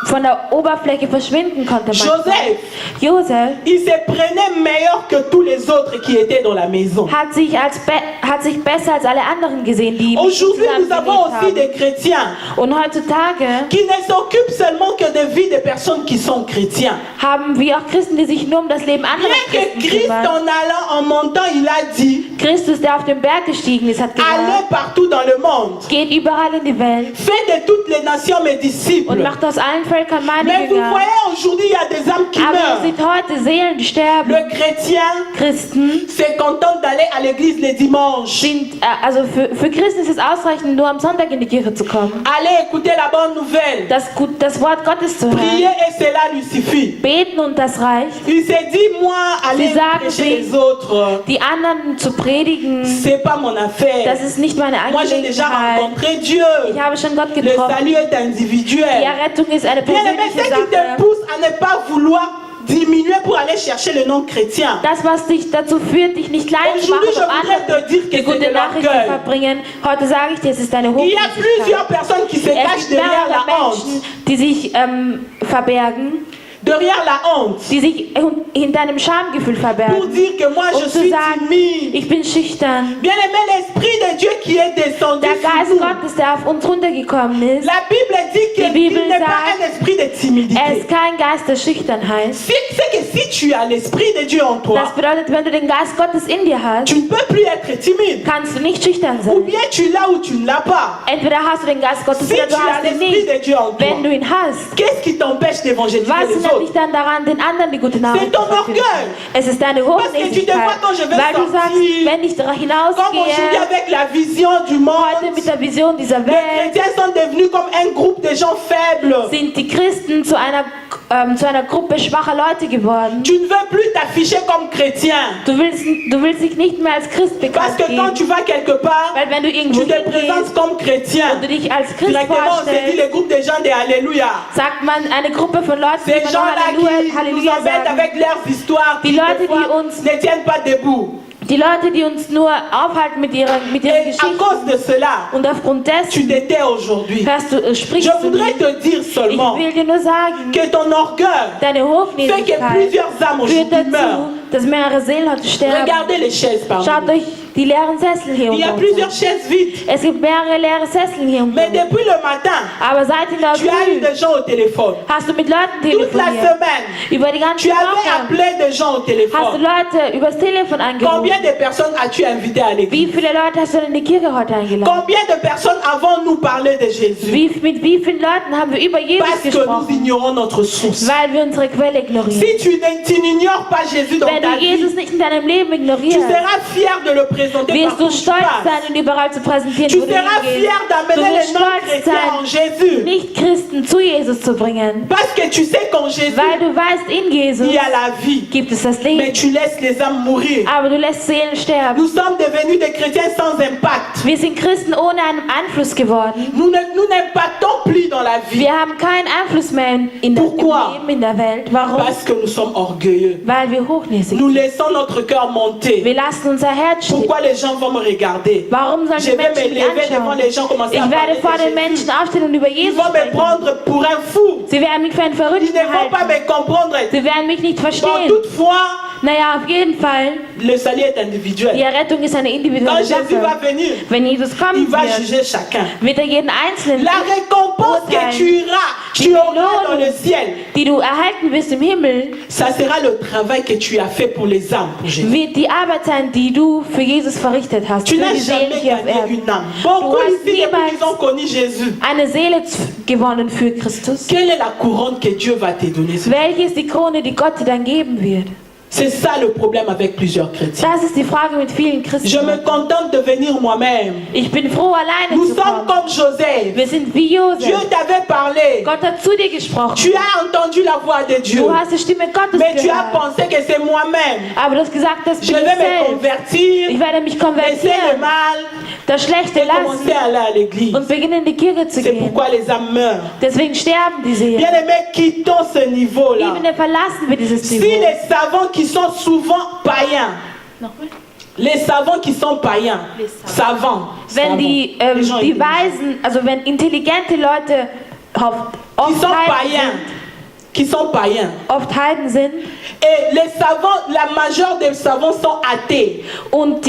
von der Oberfläche verschwinden konnte. Joseph, Josef il se prenait meilleur que tous les autres qui étaient dans la maison. hat sich besser als alle anderen gesehen, die Aujourd'hui, nous zusammen avons gelebt aussi haben. des chrétiens Und heutzutage qui ne s'occupent seulement que des vies des personnes qui sont chrétiens. haben wir auch Christen, die sich nur um das Leben anderer Bien que Christen Christ, kümmern. en allant, en montant, il a dit, Christus, der auf den Berg gestiegen ist, hat allez gesagt, partout dans le monde, geht überall in die Welt faites de toutes les nations mes und disciples. macht aus allen Völkern meine Mais vous Jünger. voyez, aujourd'hui, il y a des âmes qui Aber ihr meurent. seht heute Seelen, die sterben. Le chrétien Christen se contente d'aller à l'église le dimanche. sind, also für Christen ist es ausreichend, nur am Sonntag in die Kirche zu kommen. Allez écouter la bonne nouvelle. Das Wort Gottes zu Prier hören. et cela lui suffit. Beten und das reicht. Il s'est dit, moi, aller Sie sagen prêcher sich, les autres, Die anderen zu predigen, c'est pas mon affaire. das ist nicht meine Moi, j'ai déjà Angelegenheit. rencontré Dieu. Ich habe schon Gott Le getroffen. salut est Die individuel. Errettung ist eine Bien aimé, ce persönliche qui te Sache. pousse à ne pas vouloir diminuer pour aller chercher le nom chrétien. Das, was dich dazu führt, dich nicht klein zu machen, Aujourd'hui, je um voudrais anderen te dire que die c'est gute de Nachricht zu l'orgueil. verbringen. Heute sage ich dir, es ist eine Il y a Hochmütigkeit. plusieurs personnes qui se Es cachent gibt derrière mehrere la honte. Menschen, die sich verbergen. derrière la honte, die sich hinter einem Schamgefühl pour verbergen, dire que moi je um zu suis sagen, timide. ich bin schüchtern. Bien aimé, l'Esprit de Dieu qui est descendu Der sur Geist nous. Gottes, der auf uns runtergekommen ist, La Bible dit qu'il Bible n'est pas sagt, un esprit de timidité. ist kein Geist der Schüchternheit. C'est que si tu as l'Esprit de Dieu en toi, Das bedeutet, wenn du den Geist Gottes in dir hast, tu ne peux plus être timide. kannst du nicht schüchtern Ou sein. bien tu l'as ou tu ne l'as pas. Entweder hast du den Geist Gottes Si oder tu du hast as ihn l'Esprit nicht. de Dieu en toi, Wenn du ihn hast, qu'est-ce qui t'empêche d'évangéliser was les hindert dich autres? dann daran, den anderen die gute C'est Nachricht ton zu verkünden? orgueil. Es ist deine Parce que tu te vois Hochnäsigkeit, quand je vais weil du sagst, sortir, wenn ich Comme aujourd'hui hinausgehe, avec la vision du monde, heute mit der Vision dieser les Welt, chrétiens sont devenus comme un groupe de gens faibles. sind die Christen zu einer Gruppe schwacher Leute geworden. Tu ne veux plus t'afficher comme chrétien. Du willst dich nicht mehr als Christ Parce bekannt que quand geben, tu vas quelque part, weil wenn du irgendwo tu te présentes hingehst comme chrétien. und du dich als Christ Directement, on se dit vorstellst, les groupes de gens de Alléluia. sagt man eine Gruppe von Leuten, die Ces immer noch gens-là qui nous Halleluja embêtent sagen. avec leurs histoires, Die qui Leute, des fois die uns- ne tiennent pas debout. Die Leute, die uns nur aufhalten mit ihren Et à Geschichten. cause de cela, Und aufgrund tu dessen t'étais aujourd'hui. sprichst Je du voudrais nicht. te dire Ich seulement will dir nur sagen, que ton orgueil deine fait que Hochnäsigkeit plusieurs âmes führt aujourd'hui meurent. dazu, dass mehrere Seelen heute sterben. Regardez les chaises parmi Schaut nous. euch die leeren Sessel hier Il y a unter plusieurs uns. chaises vides. Es gibt mehrere leere Sessel hier unter Mais uns. depuis le matin, Aber seit in der tu as eu Früh des gens au téléphone. hast du mit Leuten Toute la telefoniert. semaine, Über die ganze tu avais Woche appelé des gens au hast du téléphone. Leute übers Telefon angerufen. Combien de personnes as-tu invité à l'église? Wie viele Leute hast du in die Kirche heute eingeladen? Combien de personnes avons-nous parlé de Jésus? Mit wie vielen Leuten haben wir über Jesus Parce que nous gesprochen? ignorons notre source. Weil wir unsere Quelle ignorieren. Si tu n'ignores pas Jésus dans Wenn ta du Jesus vie, nicht in deinem Leben tu ignorierst, seras fier de le présenter wirst partout du où tu stolz passes. sein, ihn überall zu präsentieren, Tu wo du seras hingehst. fier Du d'amener wirst les non-chrétiens stolz en sein, Jésus. Nicht-Christen zu Jesus zu bringen. Parce que tu sais qu'en Jésus, Weil du weißt, in Jesus il y a la vie. gibt es das Mais Leben. tu laisses les âmes mourir. Aber du lässt Seelen sterben. Nous sommes devenus des chrétiens sans impact. Wir sind Christen ohne einen Einfluss geworden. Nous n'impactons plus dans la vie. Wir haben keinen Einfluss mehr im Pourquoi? Leben, in der Welt. Warum? Parce que nous sommes orgueilleux. Weil wir hochnäsig Nous sind. laissons notre cœur monter. Wir lassen unser Herz stehen. Pourquoi les gens vont me regarder? Warum sollen Je die vais me Menschen mich lever devant anschauen? les gens, commencer Ich à parler werde vor den de Jésus. Menschen aufstehen und über Ils Jesus vont me sprechen. prendre pour un fou. Sie werden mich für einen Ils Verrückten ne vont pas halten. me comprendre. Sie werden mich nicht Bon, verstehen. toutefois, Naja, auf jeden Fall, le salut est die individuel. Errettung ist eine Quand individuelle Jésus va Sache. venir, Wenn Jesus il kommen va wird, juger chacun. wird er jeden Einzelnen, La récompense que tu auras dans le ciel, die du erhalten wirst im Himmel, ça sera le travail que tu as fait pour les âmes, pour Jésus. wird die Arbeit sein, die du für Jesus verrichtet hast. Tu Für n'as die Seelen jamais hier auf gagné Erden. une âme. Beaucoup hast ici, depuis niemals qu'ils ont connu Jésus, Eine Seele gewonnen für Christus. quelle est la couronne que Dieu va te donner? Welche ist die Krone, die Gott dir dann geben wird? C'est ça le problème avec plusieurs chrétiens. Das ist die Frage mit vielen Je Christen. me contente de venir moi-même. Ich bin froh, alleine Nous zu sommes kommen. comme Joseph. Wir sind wie Dieu Josef. t'avait parlé. Gott hat zu dir gesprochen. Tu as entendu la voix de Dieu. Du hast die Stimme Gottes Mais tu as gehört. pensé que c'est moi-même. Aber du hast gesagt, das Je bin vais ich me selbst. convertir, Ich werde mich laisser le konvertieren, mal das Schlechte et commencer lassen à aller à l'église. und beginnen in die Kirche zu C'est gehen. pourquoi les âmes meurent. Deswegen sterben die Seelen. Bien aimés, quittons ce niveau-là. Liebende, verlassen wir dieses Si Niveau. les savants qui sont souvent païens, les savants qui sont païens, savants, Wenn die, les gens die intelligents, Weisen, also wenn intelligente Leute qui sont païens, oft Heiden sind et les savants, la majeure des savants sont athées. und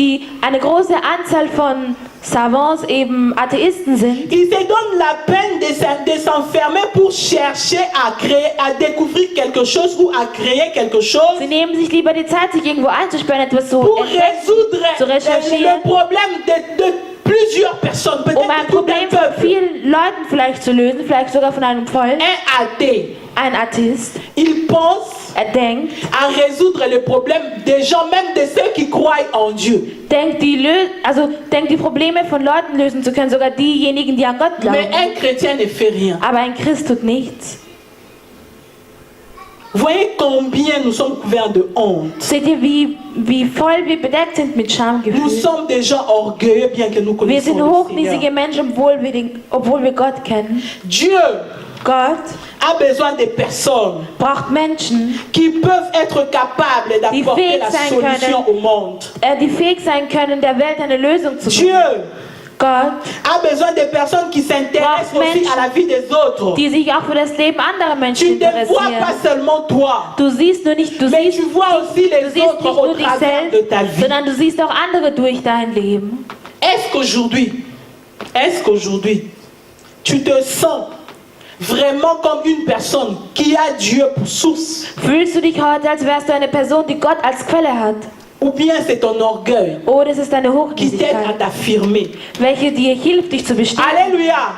eine große Anzahl von Savants eben Atheisten sind, Ils se donnent la peine de s'enfermer pour chercher à créer, à découvrir quelque chose ou à créer quelque chose sie nehmen sich lieber die Zeit, sich irgendwo einzusperren, etwas zu pour entdecken, résoudre zu recherchieren, le problème de plusieurs personnes, peut-être um ein de tout un Problem von peuple. vielen Leuten vielleicht zu lösen, vielleicht sogar von einem Volk. Un athée, Ein Atheist, il pense denkt à résoudre les problèmes des gens, même de ceux qui croient en Dieu. denkt die Probleme von Leuten lösen zu können, sogar diejenigen, die an Gott Mais glauben. un chrétien ne fait rien. Aber ein Christ tut nichts. Voyez combien nous sommes couverts de honte. Seht ihr, wie voll wir bedeckt sind mit Nous Schamgefühl? sommes des gens orgueilleux, bien que nous Wir connaissons sind le hochnäsige Seigneur. Menschen, obwohl wir Gott kennen. Dieu Gott a besoin de personnes braucht Menschen, qui peuvent être capables d'apporter fähig la sein solution können. au monde. Die fähig sein können, der Welt eine Lösung zu Dieu bringen. Gott, a besoin de personnes qui s'intéressent Braucht aussi à la vie des autres. die sich auch für das Leben anderer Menschen Tu ne vois pas interessieren. seulement toi, Du siehst nur nicht, du mais siehst, tu vois aussi du les siehst autres nicht au nur dich travers de selbst, ta vie. sondern du siehst auch andere durch dein Leben. Est-ce qu'aujourd'hui, tu te sens vraiment comme une personne qui a Dieu pour source? Fühlst du dich heute, als wärst du eine Person, die Gott als Quelle hat? Ou bien c'est ton orgueil Oder es ist deine qui t'aide à Hochmütigkeit, t'affirmer? welche dir hilft, dich zu bestimmen? Alléluia!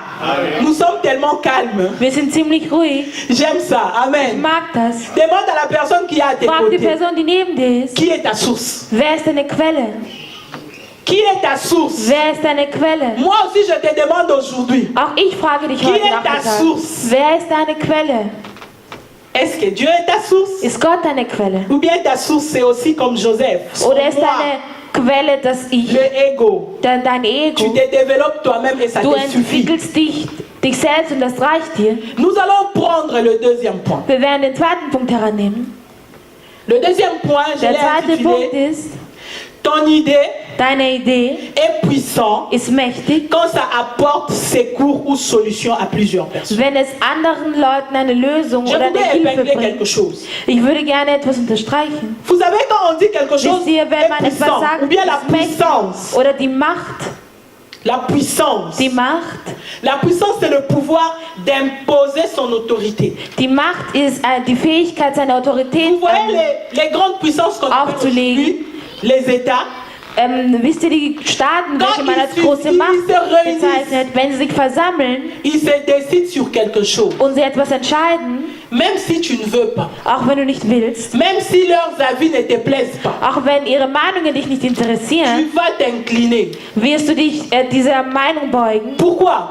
Nous sommes tellement calmes. Wir sind ziemlich ruhig. J'aime ça. Ich Amen. mag das. Demande à la personne qui est à tes Frag die côtés. Person, die neben dir ist. Qui est ta source? Wer ist deine Quelle? Qui est ta source? Wer ist deine Quelle? Moi aussi, je te demande aujourd'hui. Auch ich frage dich Qui heute est ta Nachmittag. source? Wer ist deine Quelle? Est-ce que Dieu est ta source? Ist Gott deine Quelle? Ou bien ta source, c'est aussi comme Joseph. Son Oder ist moi, deine Quelle das Ich, le ego. dein Tu Ego? te développes toi-même et ça Du te suffit. entwickelst dich selbst und das reicht dir. Nous allons prendre le deuxième point. Wir werden den zweiten Punkt herannehmen. Le deuxième point, je Der l'ai zweite Punkt intitulé ist, Ton idée deine Idee est puissante ist mächtig, quand ça apporte secours ou solution à plusieurs personnes. wenn es anderen Leuten eine Lösung Je oder eine voudrais Hilfe épingler quelque bringt. chose. Ich würde gerne etwas unterstreichen. Vous savez, quand on dit quelque chose Wisst ihr, wenn est man etwas puissant, sagt, ou bien la ist mächtig, puissance, oder die Macht, la puissance. die Macht, La puissance, c'est le pouvoir d'imposer son autorité. die Macht ist die Fähigkeit, seine Autorität Vous voyez les grandes puissances qu'on appelle aufzulegen. aujourd'hui, les États, wisst ihr, die Staaten, welche man als ils große se Macht réunissent. bezeichnet, wenn sie sich versammeln ils se décident sur quelque chose. und sie etwas entscheiden, Même si tu ne veux pas, auch wenn du nicht willst, même si leurs avis ne te plaisent pas, auch wenn ihre Meinungen dich nicht interessieren, tu vas t'incliner. wirst du dich dieser Meinung beugen. Pourquoi?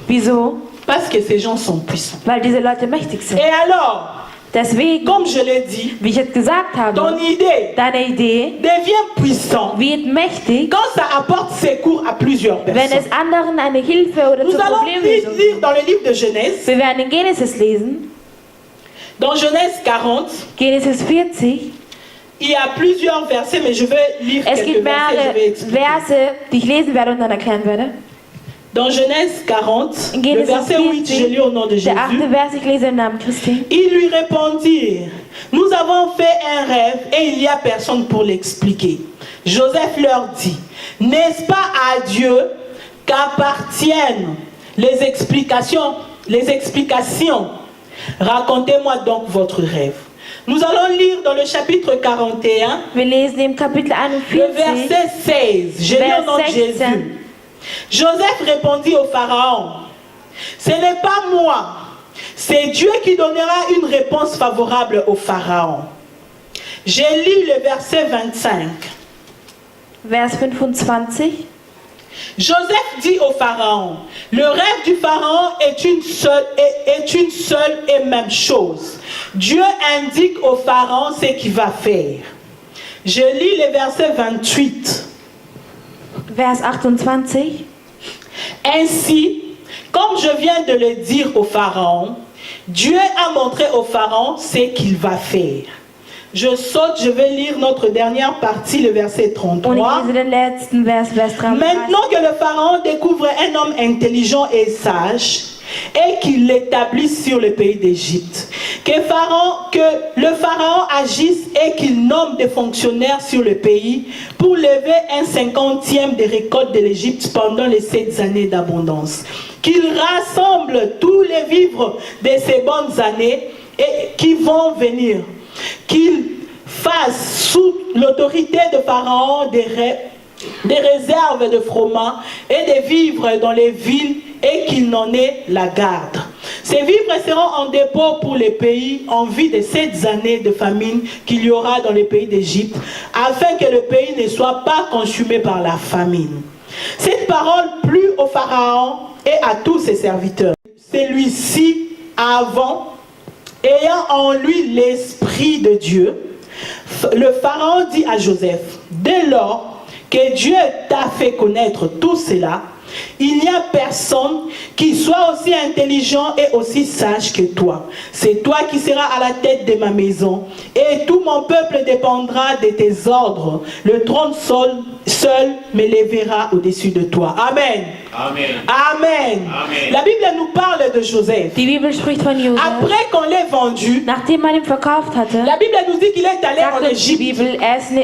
Wieso? Parce que ces gens sont puissants. Weil diese Leute mächtig sind. Et alors, Deswegen, comme je l'ai dit, wie ich jetzt gesagt ton habe, idée deine Idee devient puissante wird mächtig, quand ça apporte secours à plusieurs wenn personnes. es anderen eine Hilfe oder Nous zur allons Problemlösung lire gibt. dans le livre de Genèse, Wir werden in Genesis lesen, dans Genèse 40, Genesis 40. il y a plusieurs versets, mais je vais lire Es quelques gibt versets, je vais mehrere expliquer. Verse, die ich lesen werde und dann erklären werde. Dans Genèse 40, In le Genesis verset 8, je 40, lis au nom de Jésus. der 8. Vers, ich lese im Namen Christi. Ils lui répondirent, nous avons fait un rêve et il n'y a personne pour l'expliquer. Joseph leur dit, n'est-ce pas à Dieu qu'appartiennent les explications? Racontez-moi donc votre rêve. Nous allons lire dans le chapitre 41, Wir lesen im Kapitel le 41, verset 16. Je lis au nom de Vers 16. Jésus. Joseph répondit au Pharaon, ce n'est pas moi, c'est Dieu qui donnera une réponse favorable au Pharaon. J'ai lu le verset 25. Vers 25. Joseph dit au Pharaon, le rêve du Pharaon est une seule et même chose. Dieu indique au Pharaon ce qu'il va faire. Je lis le verset 28. Vers 28. Ainsi, comme je viens de le dire au Pharaon, Dieu a montré au Pharaon ce qu'il va faire. Je saute, je vais lire notre dernière partie, le verset Und 33. ich lese den letzten Vers, Vers 33. Maintenant que le Pharaon découvre un homme intelligent et sage, et qu'il l'établisse sur le pays d'Égypte, que le Pharaon agisse et qu'il nomme des fonctionnaires sur le pays pour lever un 50e des récoltes de l'Égypte pendant les 7 années d'abondance, qu'il rassemble tous les vivres de ces bonnes années et qui vont venir, qu'il fasse sous l'autorité de Pharaon des réserves de froment et des vivres dans les villes et qu'il n'en ait la garde. Ces vivres seront en dépôt pour les pays en vue de 7 années de famine qu'il y aura dans les pays d'Égypte, afin que le pays ne soit pas consumé par la famine. Cette parole plut au Pharaon et à tous ses serviteurs. Celui-ci, avant, ayant en lui l'esprit de Dieu, le Pharaon dit à Joseph, dès lors que Dieu t'a fait connaître tout cela, Il n'y a personne qui soit aussi intelligent et aussi sage que toi. C'est toi qui seras à la tête de ma maison. Et tout mon peuple dépendra de tes ordres. Le trône seul m'élèvera au-dessus de toi. Amen. Amen. Amen. Amen. La Bible nous parle de Joseph. Die Bibel spricht von Josef. Après qu'on l'ait vendu, Nachdem man ihn verkauft hatte, la Bible nous dit qu'il est allé sagt en uns die Égypte. Bibel,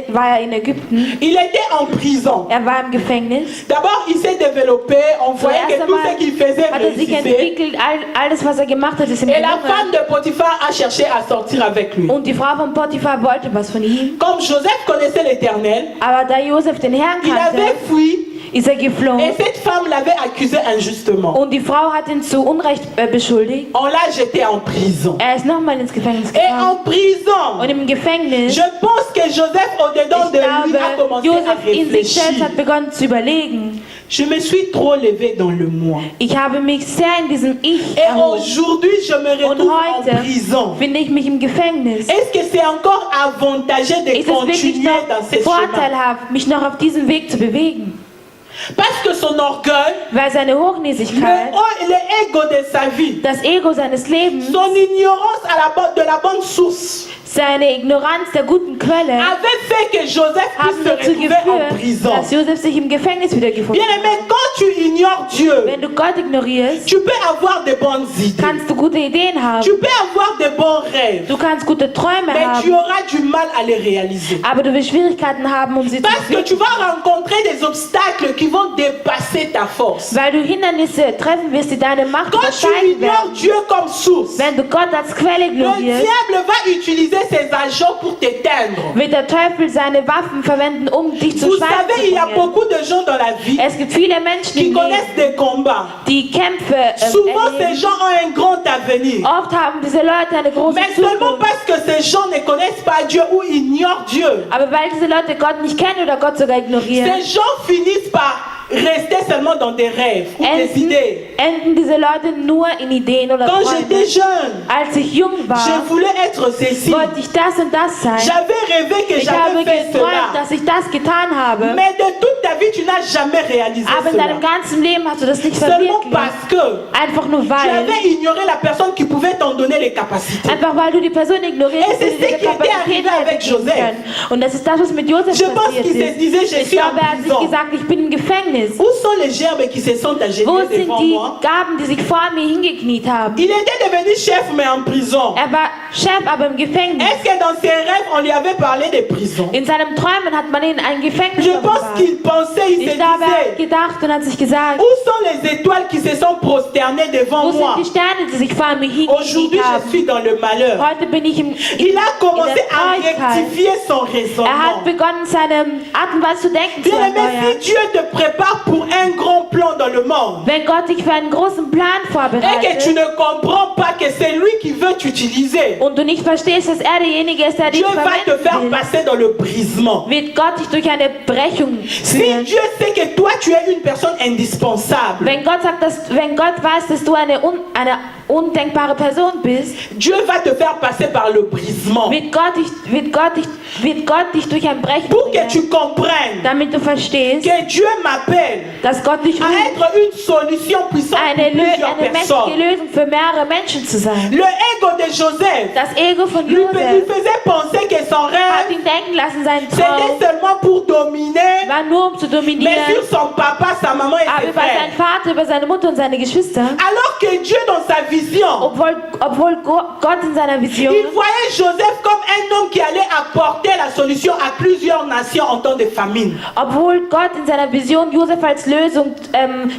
war in Ägypten. Il était en prison. War im Gefängnis. D'abord, il s'est développé. On voyait que Zuerst tout einmal ce qu'il faisait hat sich réussissait. entwickelt, alles was gemacht hat, ist ihm Et la gelungen. femme de Potiphar a cherché à sortir avec lui. Und die Frau von Potiphar wollte was von ihm. Comme Joseph connaissait l'Éternel, Aber da Josef den Herrn il avait kannte, fui ist er et geflohen. cette femme l'avait accusé injustement. Und die Frau hat ihn zu Unrecht beschuldigt. On l'a jeté en prison. Er ist nochmal ins Gefängnis Et gekommen. en prison, Und im Gefängnis, je pense que Joseph, au-dedans ich de lui, a glaube, commencé à Josef in sich selbst réfléchir. hat begonnen zu überlegen. Je me suis trop levé dans le moi. Ich habe mich sehr in diesem Ich Et erhoben. aujourd'hui, je me Und retrouve en heute prison. finde ich mich im Gefängnis. Est-ce que c'est encore avantageux de Ist es wirklich continuer dans noch ce chemin? vorteilhaft, mich noch auf diesem Weg zu bewegen? Parce que son orgueil, Weil seine Hochnäsigkeit, le ego de sa vie, das Ego seines Lebens, son ignorance de la bonne source, seine Ignoranz der guten Quelle avait fait que Joseph haben puisse se dazu retrouver en geführt, prison. dass Josef sich im Gefängnis wiedergefunden Bien hat. aimé, quand tu ignores Dieu, Wenn du Gott ignorierst, tu peux avoir de bonnes idées. kannst du gute Ideen haben. Tu peux avoir de bons rêves, Du kannst gute Träume mais tu haben, auras du mal à les réaliser. aber du wirst Schwierigkeiten haben, um sie zu Parce que tu bewegen. vas rencontrer des obstacles qui vont dépasser ta force. Weil du Hindernisse treffen wirst, die deine Macht Quand tu übersteigen ignores werden. Dieu comme source, Wenn du Gott als Quelle le ignorierst, diable va utiliser ses agents pour t'éteindre. wird der Teufel seine Waffen verwenden, um dich zu Vous Schweigen savez, il y a zu bringen. beaucoup de gens dans la vie Es gibt viele Menschen qui im connaissent Leben, des combats. die Kämpfe Souvent, ces erleben. gens ont un grand avenir. Oft haben diese Leute eine große Mais seulement Zukunft. parce que ces gens ne connaissent pas Dieu ou ignorent Dieu. Aber weil diese Leute Gott nicht kennen oder Gott sogar ignorieren, Ces gens finissent par rester seulement dans des rêves ou des idées. enden diese Leute nur in Ideen oder Quand j'étais Träumen. jeune, Als ich jung je war, voulais être ceci. wollte ich das und das sein. J'avais rêvé que Ich habe j'avais fait geträumt, cela. dass ich das getan habe. Mais de toute ta vie, tu n'as jamais réalisé Aber in cela. deinem ganzen Leben hast du das nicht Seulement verwirklicht. parce que Einfach nur tu weil. avais ignoré la personne qui pouvait t'en donner les capacités. Einfach weil du die Person ignorierst, Et c'est die ce diese qui était arrivé Kapazitäten avec hätte geben Joseph. können. Und das ist das, was mit Josef Je pense passiert qu'il se ist. disait, je Ich suis en glaube, er hat sich prison. gesagt, ich bin im Gefängnis. Où sont les gerbes qui se sont Wo agenouillées sind devant die moi? Gaben, die sich vor mir hingekniet haben? Il était devenu chef, mais en prison. Er war Chef, aber im Gefängnis. Est-ce que dans ses rêves, on lui avait parlé de prison? In seinem Träumen hat man ihn in ein Gefängnis Je pense offenbart. qu'il pensait, il se Ich glaube, er hat disait, gedacht und hat sich gesagt, où sont les étoiles qui se sont prosternées devant wo moi? sind die Sterne, die sich vor mir Aujourd'hui, hingekniet je haben? suis dans le malheur. Heute bin ich im Il a commencé der à Traurigkeit. rectifier son Er raisonnement. hat begonnen, seine Art und Weise zu denken zu Bien aimé, erneuern. si Dieu te prépare pour un grand plan dans le monde, Wenn Gott dich für einen großen Plan et que tu vorbereitet ne comprends pas que c'est lui qui veut t'utiliser, und du nicht verstehst, dass er derjenige ist, der dich Dieu va te faire verwenden will, passer dans le brisement. wird Gott dich durch eine Brechung Si führen. Dieu sait que toi tu es une personne indispensable, Wenn Gott weiß, dass du eine undenkbare Person bist, Dieu va te faire passer par le brisement wird Gott dich durch ein Brechen pour que bringen, tu comprennes damit du verstehst, que Dieu m'appelle dass Gott dich à ruft, être une solution puissante eine pour plusieurs mächtige personnes. Lösung für mehrere Menschen zu sein. Le ego de Joseph Das Ego von lui Josef faisait penser que son hat rêve ihn denken lassen, sein Traum c'était seulement pour dominer, war nur um zu mais dominieren, sur son papa, sa maman et aber ses über seinen frères. Vater, über seine Mutter und seine Geschwister. Alors que Dieu dans sa vision, Obwohl Gott in seiner Vision, il voyait Joseph comme un homme qui allait apporter la solution à plusieurs nations en temps de famine. obwohl Gott in seiner Vision Josef als Lösung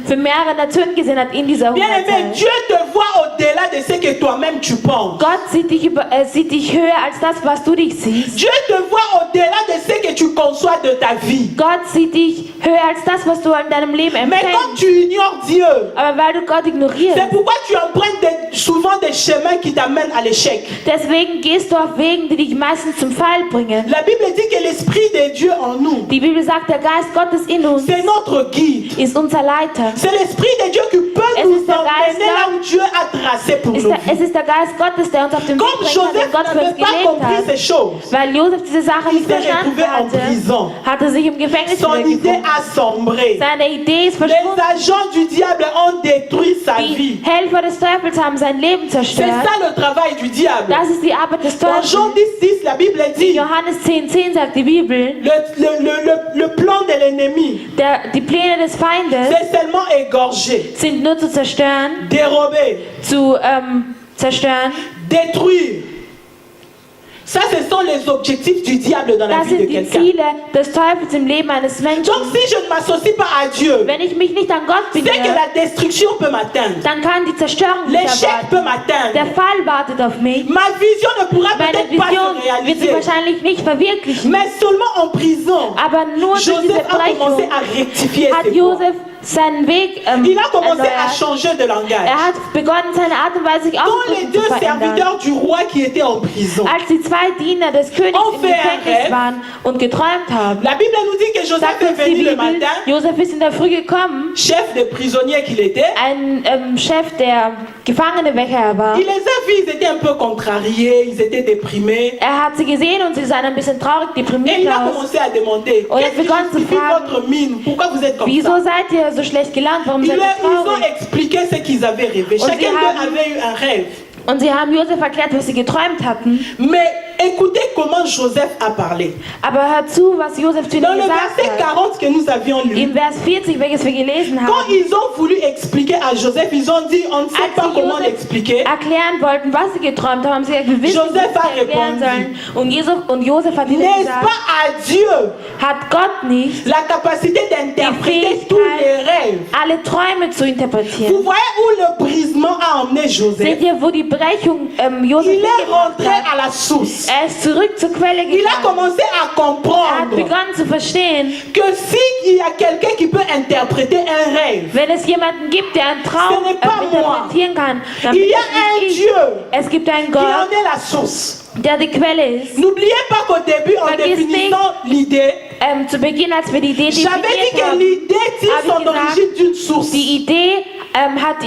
für mehrere Nationen gesehen hat in dieser Bien aimé, Hungerzeit. Dieu te voit au-delà de ce que toi-même tu penses. Gott sieht dich höher als das, was du dich siehst. Dieu te voit au-delà de ce que tu conçois de ta vie. Gott sieht dich höher als das, was du in deinem Leben Mais quand empfängst. tu ignores Dieu, Aber weil du Gott ignorierst, c'est pourquoi tu empruntes souvent des chemins qui t'amènent à l'échec. Deswegen gehst du auf Wegen, die dich meistens zum Fall bringen. La Bible dit que l'Esprit de Dieu en nous, Die Bibel sagt, der Geist Gottes in uns c'est notre guide. ist unser Leiter. C'est l'Esprit de Dieu qui peut Es nous ist der Geist emmener là où Dieu a tracé pour nos Es vies. ist der Geist Gottes, der uns auf den Weg Comme bringt, Joseph den Gott für uns n'avait pas gelegt compris hat. ces choses, Weil Josef diese Sache il nicht s'est verstanden retrouvé en prison. hatte sich im Gefängnis Son idée wiedergefunden. a sombré. Seine Idee ist Les verschwunden. agents du diable ont détruit sa Die vie. Helfer des Teufels haben sein Leben C'est zerstört. ça le travail du diable. Das ist die Arbeit des Dans Jean Teufels. 10, la Bible In dit Johannes 10,10 sagt die Bibel, le plan de l'ennemi, die Pläne des Feindes c'est seulement égorger, sind nur zu zerstören, dérober, zu zerstören. détruire. Ça, ce sont les objectifs du diable dans la Das vie de sind die quelqu'un. Ziele des Teufels im Leben eines Menschen. Donc, si je ne m'associe pas à Dieu, Wenn ich mich nicht an Gott c'est que binde, la destruction peut m'atteindre. dann kann die Zerstörung mich L'échec erwarten. peut m'atteindre. Der Fall wartet auf mich. Ma vision ne pourra Meine peut-être pas Vision se wird sich réaliser. wahrscheinlich nicht verwirklichen. Mais seulement en prison, Aber nur durch diese Joseph a commencé Brechung à rectifier hat ses voies. Josef seinen Weg Il a commencé à erneuert. changer de langage. Er hat begonnen, seine Art und Weise sich Quand les auszudrücken deux zu verändern. serviteurs du roi qui étaient en prison, Als die zwei Diener des Königs On im fait un Gefängnis rêve. waren und geträumt haben, la Bible nous dit que Joseph sagt est uns die venu le Bibel, matin, Josef ist in der Früh gekommen, chef de prisonniers qu'il était. ein Chef, der Gefangenewächter war. Il les a vus, ils étaient un peu contrariés, ils étaient déprimés. Er hat sie gesehen und sie sahen ein bisschen traurig, Et deprimiert il a aus. commencé à demander, Und er qu'est-ce qui begann zu justifie fragen, votre mine? Pourquoi vous êtes comme Wieso ça? seid ihr so schlecht gelaunt? Warum Ils seid ihr ont traurig? expliqué ce qu'ils avaient rêvé. Und Chacun sie d'eux haben- avait eu un rêve. Und sie haben Josef erklärt, was sie geträumt hatten. Mais écoutez comment Joseph a parlé. Aber hört zu, was Josef zu Dans ihnen le gesagt verset hat. 40 que nous avions lu, Im Vers 40, welches wir gelesen quand haben, ils ont voulu expliquer à Joseph, ils ont dit, on ne sait als pas sie comment Josef l'expliquer. erklären wollten, was sie geträumt haben, haben sie gesagt, wir wissen nicht, Joseph was a sie erklären répondu. sollen. Und Josef hat ihnen N'est-ce gesagt, pas à Dieu hat Gott nicht la capacité d'interpréter tous les rêves? alle Träume zu Vous interpretieren? voyez où le brisement a emmené Joseph? Seht ihr, wo die Brechung Josef Il est hingebracht rentré hat? à la source. Er ist zurück zur Quelle Il a gegangen. commencé à Er hat comprendre begonnen zu verstehen, que s'il y a quelqu'un qui peut interpréter un rêve, wenn es jemanden gibt, der einen Traum Ce n'est pas interpretieren kann, dann il bin y a es un nicht ich. Dieu Es gibt einen qui Gott, en est la source. der die Quelle ist. N'oubliez pas qu'au début, en Vergiss définissant l'idée, Zu Beginn, als wir die Idee j'avais dit definiert que haben, l'idée tire habe ich son gesagt, origine d'une source. die Idee hat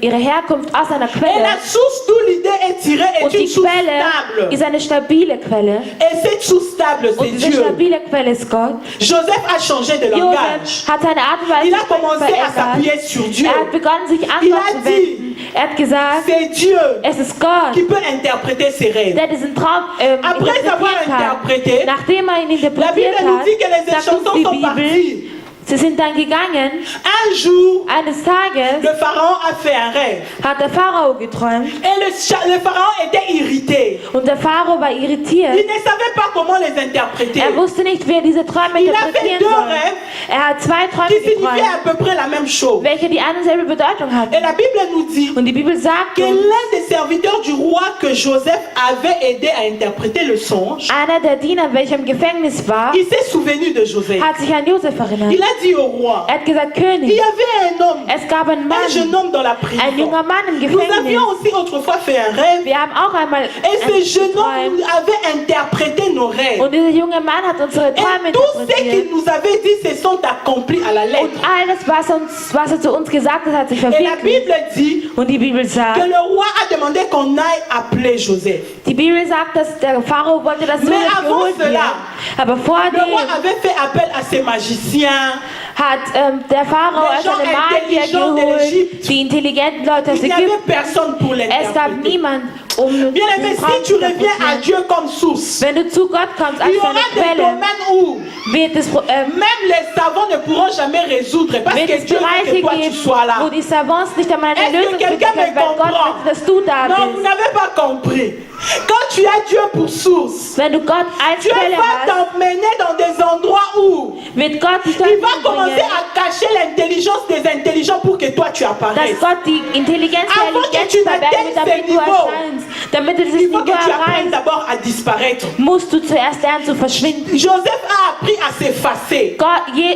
ihre Herkunft aus einer Et Quelle. la source d'où l'idée est tirée est Und une die source Quelle stable. ist eine stabile Quelle. Et cette source stable, Und c'est diese Dieu. stabile Quelle ist Gott. Joseph a changé de langage. Josef hat seine Art und Weise Il a zu sprechen commencé à verändert. s'appuyer sur Dieu. Er hat begonnen, sich an Il Gott a zu dit, wenden. Er hat gesagt, c'est Dieu es ist Gott, qui peut interpréter ses rêves. der diesen Traum Après avoir interpretiert hat. interprété, Nachdem er ihn la Bible interpretiert nous hat, dit que les sagt uns chansons die sont Bibel, parties. sie sind dann gegangen. Un jour, Eines Tages le pharaon a fait un rêve. hat der Pharao geträumt Et le pharaon était irrité. und der Pharao war Il irritiert. ne savait pas comment les interpréter. Er wusste nicht, wie er diese Träume Il a fait interpretieren deux soll. rêves Er hat zwei qui Träume signifiaient geträumt, à peu près la même chose. welche die eine selbe Bedeutung hatten. Et la Bible nous dit Und die Bibel sagt que uns, l'un des serviteurs du roi que Joseph avait aidé à interpréter le songe, einer der Diener, welcher im Gefängnis war, il s'est souvenu de Joseph. hat sich an Josef erinnert. Il a dit au roi, Er hat gesagt, il König, y avait un homme, es gab einen un jeune Mann, homme dans la ein prison. junger Mann im Nous Gefängnis. avions aussi autrefois fait un rêve. Wir haben auch einmal Et ce jeune homme geträumt. avait interprété nos rêves. Und dieser junge Mann hat unsere Träume Et tout ce interpretiert. qu'il nous avait dit se sont accomplis à la Und lettre. alles, was er zu uns gesagt hat, hat sich Et la verwirklicht. Bible dit Und die Bibel que sagt, le roi a demandé qu'on aille appeler Joseph. die Bibel sagt, dass der Pharao wollte, dass Mais Josef avant geholt wird. cela, Aber vor Le roi dem avait fait appel à ses magiciens. hat der Pharao Les gens seine Magier intelligents de geholt, l'Égypte. die intelligenten Leute aus Il n'y avait Ägypten. personne pour Es gab l'interpréter. niemand, um Bien aimé, den Traum si tu zu reviens à interpretieren. Dieu comme source, Wenn du zu Gott kommst il als y aura deine des Quelle, domaines où wird es, même les savants ne pourront jamais résoudre parce wird que es Dieu veut Bereiche que toi tu geben, sois là. wo die Savants nicht einmal Est-ce eine que Lösung finden quelqu'un können, me weil Gott comprend? möchte, dass du da Non, vous bist. n'avez pas compris. Quand tu as Dieu pour source, Wenn du Gott als Dieu Quelle va hast, t'emmener dans des endroits où wird Gott dich il dorthin va commencer bringen, à cacher l'intelligence des intelligents pour que toi tu dass apparaisses. Gott die Intelligenz der Avant que Intelligenz tu verbergen n'atteignes wird, damit ce du niveau, erscheinst. Damit du dieses Il faut Niveau que tu apprennes erreichst, d'abord à disparaître. musst du zuerst lernen zu verschwinden. Joseph a appris à s'effacer.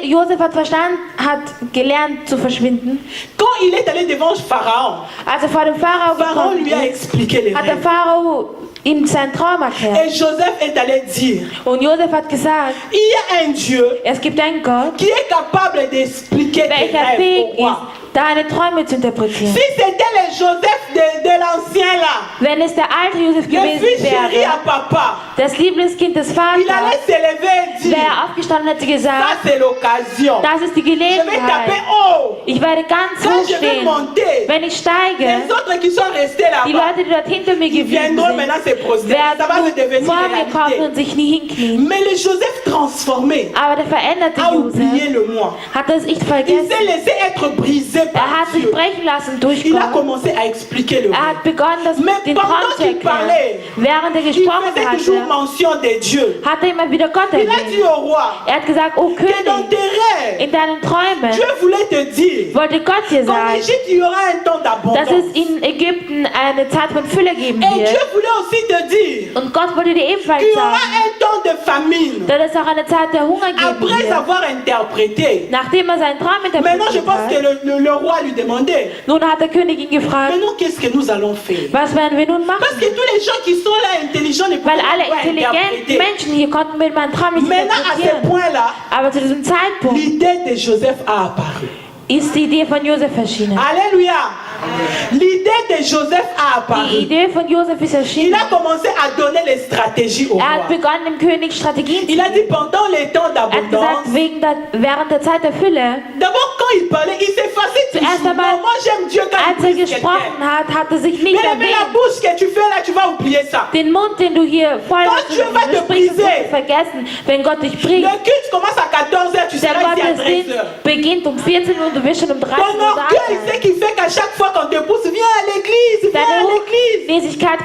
Josef hat gelernt zu verschwinden. Quand il est allé devant Pharaon, Als er vor dem Pharao Pharaon gekommen lui a ist, expliqué les hat der rêves. Pharao ihm seinen Traum erklärt. Et Joseph est allé dire, Und Josef hat gesagt, il y a un Dieu es gibt einen Gott, qui est capable d'expliquer tes welcher rêves fähig au roi. ist, deine Träume zu interpretieren. Si c'était le Joseph de l'ancien là, Wenn es der alte Josef le gewesen fils chéri wäre, à papa, das Lieblingskind des il Vaters, allait se lever et dire, wäre er aufgestanden und hätte ça gesagt, c'est l'occasion. das ist die Je vais taper Gelegenheit. haut. Ich werde ganz Quand hoch je vais stehen. monter, Wenn ich steige, les autres qui sont restés die là-bas, Leute, die dort hinter mir ils geblieben viendront sind, maintenant se prosterner. Ça va se werden devenir vor mir kommen réalité. und sich nie hinknien. Mais le Joseph transformé Aber der veränderte a oublié Josef le moi. hat das nicht Il vergessen. s'est laissé être brisé Er par hat sich Dieu. brechen lassen durch Il a Gott. commencé à expliquer le Er rêve. hat begonnen, den pendant Traum zu qu'il erklären. parlait, Während er Il gesprochen faisait toujours hatte, mention de Dieu. hat er immer wieder Gott Il a dit erwähnt. au roi Er hat gesagt, oh que dans König, tes rêves, in deinen Träumen Dieu voulait te dire wollte Gott dir qu'en sagen, Égypte, il y aura un temps dass d'abondance. es in Ägypten eine Zeit von Fülle geben Et Dieu wird. voulait aussi te dire Und Gott wollte dir ebenfalls qu'il y aura sagen, un temps de famine. dass es auch eine Zeit der Hunger geben Après wird. avoir interprété. Nachdem er seinen Traum Maintenant, je interpretiert pense que hat, le roi lui demandait, nun hat der König ihn gefragt, mais nous, qu'est-ce que nous allons faire? was werden wir nun Parce machen? que tous les gens qui sont là intelligents ne Weil peuvent alle pas intelligenten interpréter. Menschen hier konnten mit meinem Traum nicht Maintenant, à ce interpretieren. point-là, Aber zu diesem Zeitpunkt l'idée de Joseph a apparu. ist die Idee von Josef erschienen. Alléluia. L'idée de Joseph a Die apparu. Idee von Josef ist Il erschienen. a commencé à donner les stratégies au Er hat roi. begonnen, dem König Strategien zu Il a dit geben. pendant les temps Er hat gesagt, d'abondance. während der Zeit der Fülle, D'abord, quand il parlait, il s'effaçait Zuerst toujours. einmal, Non, moi, j'aime Dieu quand als il er brise quelqu'un. gesprochen hat er sich nicht Mais la erwähnt. bouche que tu fais là, tu vas oublier ça. Den Mund, den du hier voll Quand Dieu va te du sprichst, briser. wirst du vergessen, wenn Gott dich Le bricht. culte commence à 14h, tu Der seras ici à Gottesdienst 13h. beginnt um 14 Uhr und du wirst schon um 13 Ton Uhr da orgueil, c'est sein. qui fait qu'à chaque fois qu'on te pousse, viens à l'église, viens à Deine l'église. Hochmäßigkeit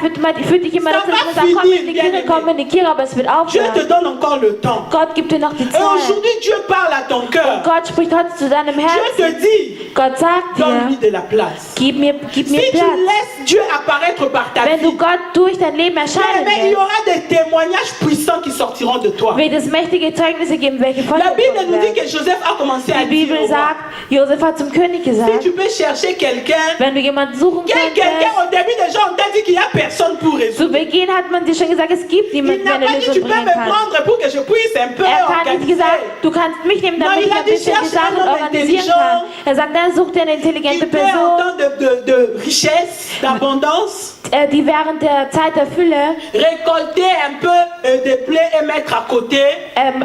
führt dich immer Ça dazu, va dass du sagst, komm finir, in die bien Kirche, aimé. komm in die Kirche, aber es wird Dieu te aufhören. donne encore le temps. Gott gibt dir noch die Et Zeit. aujourd'hui, Dieu parle à ton cœur. Gott spricht heute zu deinem Dieu Herzen. te dit, Gott sagt donne-lui dir, de la place. gib mir Si tu Platz. laisses Dieu apparaître par ta Wenn du vie, Gott durch dein Leben erscheinen mais il y lässt, aura des témoignages puissants qui sortiront de toi. wird es mächtige Zeugnisse geben, welche von La dir Bible kommen nous dit werden. que Joseph a commencé à Die dire Bibel au roi, sagt, Josef hat zum König si gesagt, tu peux chercher quelqu'un, wenn du jemanden suchen quelqu'un könntest, au début déjà on t'a dit qu'il n'y a personne pour zu résoudre. Beginn hat man dir schon gesagt, es gibt Il niemanden, n'a der eine pas dit Lösung tu peux bringen me kann. prendre pour que je puisse un peu Er hat nicht organiser. gesagt, du kannst mich nehmen, Non, damit il ich a ein dit, bisschen die cherche un Sachen homme organisieren intelligent. kann. Er sagt, dann such dir eine intelligente Il peut en Person, temps de richesse, d'abondance, die während der Zeit der Fülle récolter un peu de blé et mettre à côté.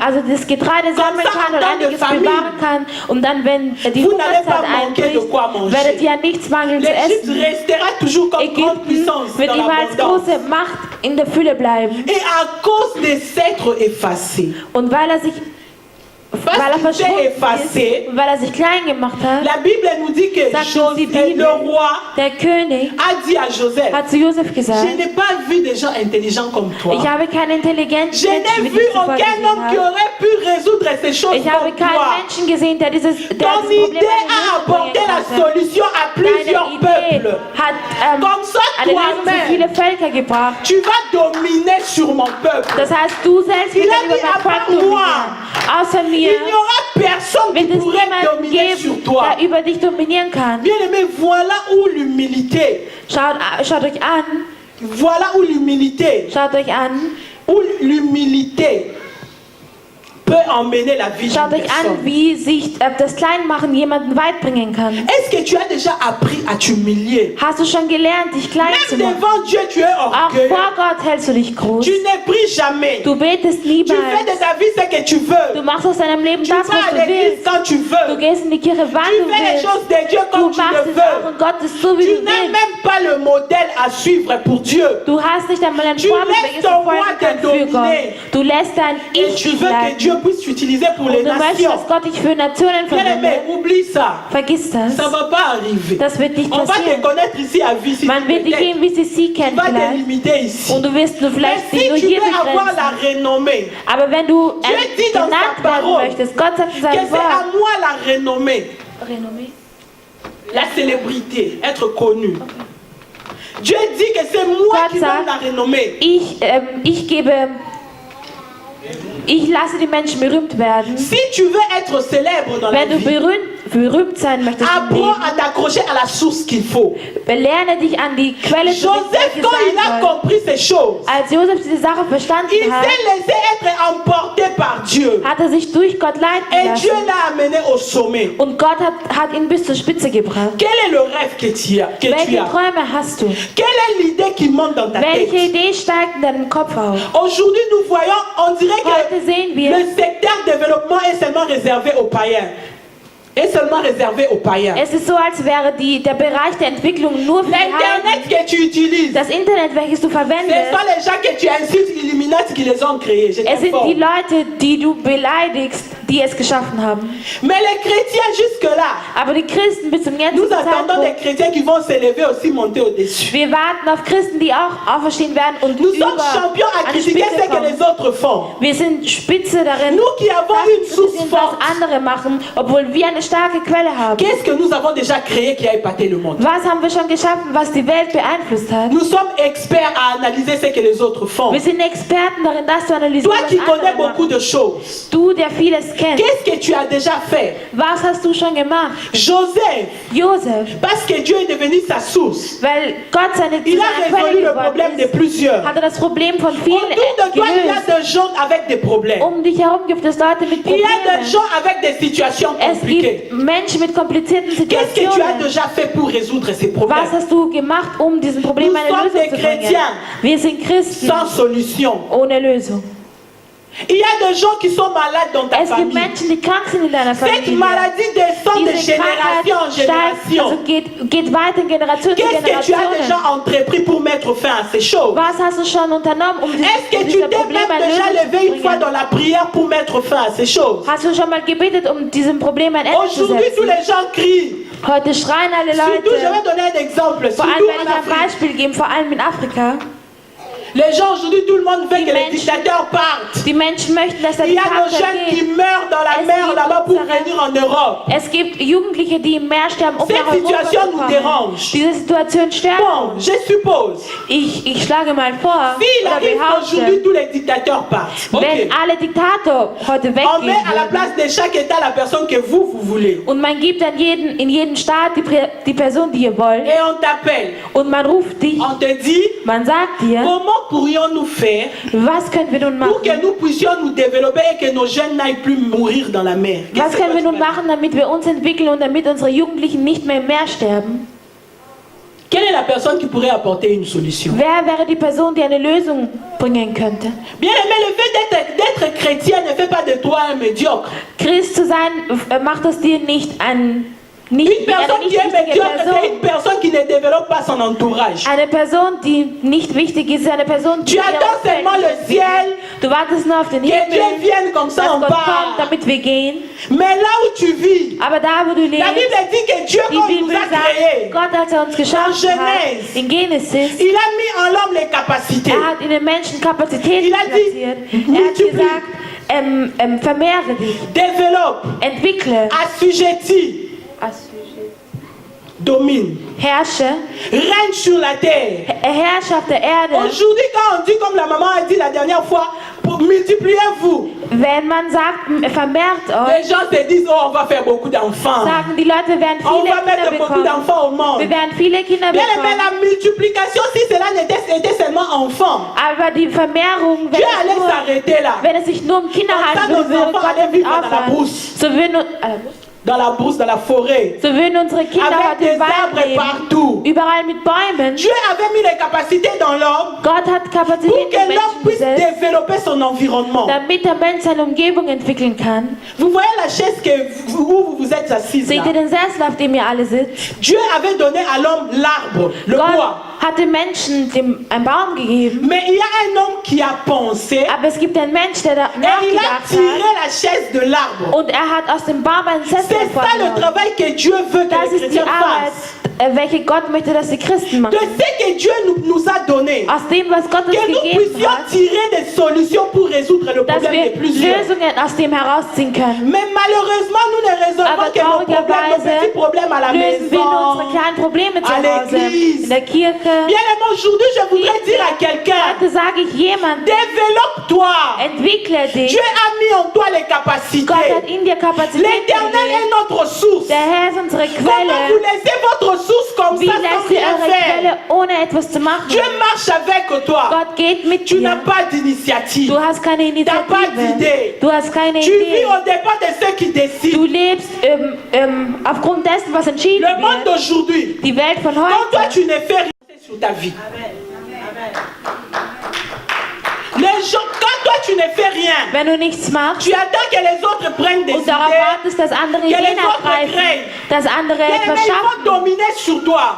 also das Getreide sammeln ça, kann en und temps de einiges famine, bewahren kann. Und dann, wenn die vous n'allez pas Hungerzeit manquer de einbricht, quoi manger. werdet ihr an nichts mangeln zu L'Égypte essen. restera toujours comme grande Ägypten puissance wird dans immer als l'abondance. große Macht in der Fülle bleiben. Et à cause de s'être effacé, Und weil er parce qu'il s'est verschwunden effacé, ist und weil er sich klein gemacht hat, la Bible nous dit que sagt uns die Bibel, le roi der König a dit à Joseph, hat zu Josef gesagt, je n'ai pas vu des gens intelligents comme toi. ich habe keinen intelligenten Je n'ai Menschen wie vu dich zuvor aucun gesehen homme qui habe. aurait pu résoudre ces choses Ich habe comme keinen toi. Menschen gesehen, der dieses Ton Problem idée a apporté la solution à plusieurs Deine Idee peuples. hat Comme ça, eine Lösung für viele toi-même, Völker gebracht. tu vas dominer sur mon peuple. Das heißt, du selbst Il wirst a über dit, mein à part Volk moi, dominieren. Außer Il mir n'y aura personne qui wird es pourrait niemanden dominer sur geben, toi. der über dich dominieren kann. Bien aimé, voilà où l'humilité, Schaut euch an, voilà où l'humilité, où l'humilité peut emmener la vie d'une Schaut euch an, personne. wie sich das Kleinmachen jemanden weit bringen kann. Est-ce que tu as déjà appris à t'humilier? Hast du schon gelernt, dich klein zu Même machen? devant Dieu, tu es Auch orgueilleux. vor Gott hältst du dich groß. Tu n'es pris jamais. Du betest Tu fais niemals. de ta vie ce que tu veux. Du machst aus deinem Leben Tu das, vas was à du l'église willst. quand tu Du veux. gehst in die Kirche, wann Tu du fais les willst. choses de Dieu Du comme tu machst le es auch veux. in Gottes so, wie Tu du n'as willst. même pas le modèle à suivre pour Dieu. Du hast nicht einmal ein Tu Vorbild, laisses welches du ton folgen roi te kannst für Gott. dominer. Du lässt dein Et Ich tu veux que Dieu puisse t'utiliser pour les Und du möchtest, nations. dass Gott dich für Nationen Bien-aimé, verwendet, oublie ça. vergiss Ça das. ne va pas arriver. Das wird nicht On va te passieren. connaître ici à vie si Man tu wird dich t'aimes. im VCC Tu kennen vas te vielleicht. limiter ici. Und du wirst nur Mais vielleicht si nur tu hier veux avoir begrenzt. la renommée, Aber wenn du Dieu dit dans genannt sa werden parole möchtest, Gott sagt in que seinem c'est à Wort, moi la renommée, Renommee. la célébrité, être connu. Dieu dit que c'est moi Gott qui donne sagt, la renommée. Ich lasse die Menschen berühmt werden. Si tu veux être célèbre dans la Wenn du vie, berühmt sein möchtest im apprends Leben, à t'accrocher à la source qu'il faut. lerne dich an die Quelle zu binden, Joseph, welche quand il a sein soll. compris ces choses, Als Josef diese Sache verstanden il hat, s'est laissé être emporté par Dieu. hat er sich durch Gott leiten Et Dieu lassen. l'a amené au sommet. Und Gott hat ihn bis zur Spitze gebracht. Quel est le rêve que tu as? Welche Träume hast du? Quelle est l'idée qui monte dans ta Welche tête? Idee steigt in deinem Kopf auf? Aujourd'hui, nous voyons, on dirait Heute que sehen wir, le secteur développement est seulement réservé aux païens. Est seulement réservé aux païens. es ist so, als wäre der Bereich der Entwicklung nur für die Heiden. L'Internet que tu utilises, Das Internet, welches du ce verwendest, sont les gens que tu insultes, Illuminati, qui les ont créés. Je es sind t'informe. die Leute, die du beleidigst, die es geschaffen haben. Mais les chrétiens, jusque-là, Aber die Christen bis zum nous jetzigen attendons des Zeitpunkt, chrétiens qui vont s'élever aussi, monter au-dessus. wir warten auf Christen, die auch auferstehen werden und Nous sommes champions à an die critiquer Spitze ce que les kommen. autres font. Wir sind Spitze darin, Nous qui avons une das zu source kritisieren, was forte, andere machen, obwohl wir eine starke Quelle haben. qu'est-ce que nous avons déjà créé qui a épaté le monde? Was haben wir schon geschaffen, was die Welt beeinflusst hat? Nous sommes experts à analyser ce que les autres font. Wir sind Experten darin, das zu analysieren, Toi was qui connais andere beaucoup machen. de choses, Du, der vieles kennt. qu'est-ce que tu as déjà fait? Was hast du schon gemacht? Joseph, Josef, parce que Dieu est devenu sa source, weil Gott seine il a seine résolu Quelle le geworden problème de ist, plusieurs. hat er das Problem von Autour vielen de toi, il y gelöst. a des gens avec des problèmes. Dich herum gibt es Leute mit Il y a des Problemen. gens avec des situations Es compliquées. gibt Menschen mit komplizierten Qu'est-ce que tu as Situationen. déjà fait pour résoudre ces Was problèmes? hast du gemacht, um diesem Problem Nous eine sommes Lösung des zu bringen? Chrétiens. Wir sind Christen Sans solution. ohne Lösung. Il y a des gens qui sont malades dans ta Es gibt famille. Menschen, die krank sind in deiner Cette Familie. maladie descend de Diese génération en Krankheit steigt, génération. also geht weiter in Generation zu Qu'est-ce que tu as Generation. déjà entrepris pour mettre fin à ces choses? Was hast du schon unternommen, um Est-ce que tu diese t'es Probleme même eine déjà Lösung levé zu une fois bringen? dans la prière pour mettre fin à ces choses? Hast du schon mal gebetet, um diesem Problem ein Ende zu Aujourd'hui, tous setzen? les gens crient. Heute schreien alle Surtout, je vais Leute. donner un exemple. Vor allem, Surtout wenn en ich ein Afrique. Beispiel gebe, vor allem in Afrika. Les gens aujourd'hui, tout le monde veut Die que les Menschen- dictateurs partent. Die Menschen möchten, dass der Il y a nos Diktator jeunes qui geht. meurent dans la Es mer gibt là-bas pour unsere- venir en Europe. Es gibt Jugendliche, die im Meer sterben, um Cette nach Europa situation zu nous kommen. dérange. Diese Situation stört Bon, uns. je suppose. Ich schlage mal vor, S'il oder arrive qu'aujourd'hui behaupte, tous les dictateurs partent, ok. wenn alle Diktator heute On met weggehen à la würden, place de chaque État la personne que vous voulez. und man gibt dann in jeden Staat die Person, die ihr wollt, Et on t'appelle. und man ruft dich, On te dit, man sagt dir, comment pourrions-nous faire was können wir nun pour que machen? nous puissions nous développer et que nos jeunes n'aillent plus mourir dans la mer? Was Qu'est-ce können que wir tu nun vas machen, damit wir uns entwickeln und damit unsere Jugendlichen nicht mehr im Meer sterben? dire? Quelle est la personne qui pourrait apporter une solution? Wer wäre die Person, die eine Lösung bringen könnte? Bien aimé, le fait d'être chrétien ne fait pas de toi un médiocre. Christ zu sein, macht es dir nicht Une eine personne nicht qui est wichtige médiocre, c'est Person. une personne qui ne développe pas son entourage. Eine Person, die nicht wichtig ist, ist eine Person, die Tu attends seulement le ciel, Du wartest nur auf den que Dieu Himmel, vienne comme ça, dass on Gott kommt, part. damit wir gehen. Mais là où tu vis, Aber da, wo du la lebst, Bible dit que Dieu, die quand il nous Bibel a créés, sagt, Gott, als er uns geschaffen Genèse, hat, in Genesis, il a mis en l'homme les capacités. hat in den Menschen Kapazitäten Il a dit, platziert. Er hat multiplie. gesagt, vermehre dich, Développe, entwickle, assujettis, domine, herrsche, règne sur la terre. herrsche auf der Erde. Aujourd'hui, quand on dit, comme la maman a dit la dernière fois, multipliez-vous, Wenn man sagt, vermehrt euch, les gens se disent, oh, on va faire beaucoup d'enfants. sagen die Leute, wir werden On viele va mettre Kinder beaucoup bekommen. d'enfants au monde. Wir werden viele Kinder Bien aimé, bekommen. la multiplication, si cela était seulement enfant, Aber die Vermehrung, Dieu allait s'arrêter là. wenn es sich nur um Kinder Comme ça, handeln nos würde, enfants Gott allaient damit vivre dans la aufhören. brousse, So würden, dans la brousse, dans la forêt, so würden unsere Kinder avec heute des im Wald arbres leben, partout. überall mit Bäumen. Dieu avait mis les capacités dans l'homme Gott hat pour Kapazitäten que im l'homme Menschen puisse gesetzt, développer son environnement. damit der Mensch seine Umgebung entwickeln kann. Vous voyez la chaise où vous êtes assise là? Seht ihr den Sessel, auf dem ihr alle sitzt? Dieu avait donné à l'homme l'arbre, le Gott bois. hat den Menschen einen Baum gegeben. Mais il y a un homme qui a pensé Aber es gibt einen Mensch, der da et il a nachgedacht tiré hat. la chaise de l'arbre. Und er hat aus dem Baum einen Sessel C'est ça le hervorgenommen. travail que Dieu veut que Das les ist die chrétiens Arbeit, fassent. welche Gott möchte, dass die Christen De machen. ce que Dieu nous a donné. Aus dem, was Gott uns Que nous gegeben puissions hat, tirer des solutions pour résoudre le dass problème wir de plusieurs. Lösungen aus dem herausziehen können. Mais malheureusement, nous ne résolvons Aber que nos problèmes, nos petits problèmes à la lösen wir nur unsere maison. kleinen Probleme zu à Hause, l'église. in der Kirche. Bien aimé, aujourd'hui, je voudrais dire à quelqu'un, Heute sage ich jemand, développe-toi. entwickle dich. Dieu a mis en toi les capacités. Gott hat in dir Kapazität L'Éternel gegeben. est notre source. Der Herr ist unsere Comment vous Quelle. laissez votre source comme Wie ça sans lässt ihr rien eure faire? Quelle ohne etwas zu machen? Dieu marche avec toi. Gott geht mit Tu n'as dir. pas d'initiative. Du hast keine T'as pas Initiative. d'idée. Du hast keine Tu vis Idee. au départ de ceux qui décident. Du lebst aufgrund dessen, was entschieden Le monde wird. d'aujourd'hui, Die Welt von quand toi heute. tu ne fais rien sur ta vie. Les gens, quand toi tu ne fais rien, Wenn du nichts machst tu attends que les autres prennent des und darauf idées, wartest, dass andere que les Ideen autres ergreifen, créent. dass andere Mais etwas ils vont schaffen, dominer sur toi.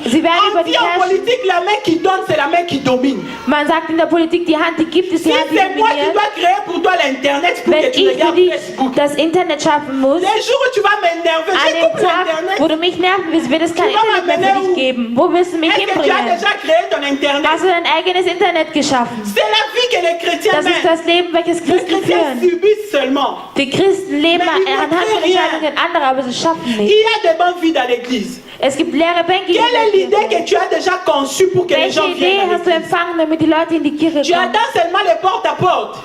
sie werden On über dit dich en herrschen. politique, la main qui donne, c'est la main qui domine. Man sagt in der Politik, die Hand, die gibt es, Si die Hand, die c'est moi qui dominiert. dois créer pour toi l'Internet pour Wenn que tu ich für regardes dich Facebook, das Internet schaffen muss, les jours où tu vas m'énerver, an je dem coupe Tag, wo l'Internet. du mich nerven willst, wird es kein Tu vas Internet mehr für m'amener où? dich geben. Wo willst du mich Est-ce que tu as hinbringen? déjà créé ton Internet? Hast du dein eigenes Internet geschaffen? C'est la vie que les chrétiens Das ist mènent. das Leben, welches Les Christen chrétiens führen. subissent seulement. Die Christen leben Mais ils ne anhand von créent rien. Entscheidungen anderer, aber sie schaffen Il nicht. y a des bancs vides à l'église. Es gibt leere Bänke. Quelle est in der l'idée Kirche. que tu as déjà conçue pour que les Welche gens Idee viennent à hast du l'église? empfangen, damit die Leute in die Kirche Tu kommen? attends seulement les porte à porte.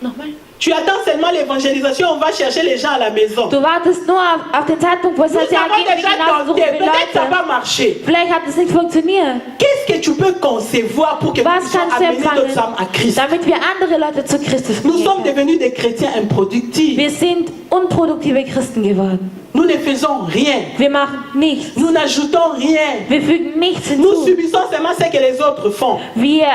Nochmal. Tu attends seulement l'évangélisation, on va chercher les gens à la maison. Du wartest nur auf den Zeitpunkt, wo es Nous heißt, ja, avons gehen wir déjà hinaus, tenté, suchen wir peut-être ça Leute. va marcher. Vielleicht hat es nicht funktioniert. Qu'est-ce que tu peux concevoir pour que nous Was puissions kannst du amener d'autres empfangen, âmes à Christ? damit wir andere Leute zu Christus Nous sommes bringen? devenus des chrétiens improductifs. Wir sind unproduktive Christen geworden. Nous ne faisons rien. Wir machen nichts. Nous n'ajoutons rien. Wir fügen nichts Nous hinzu. subissons seulement ce que les autres font. Wir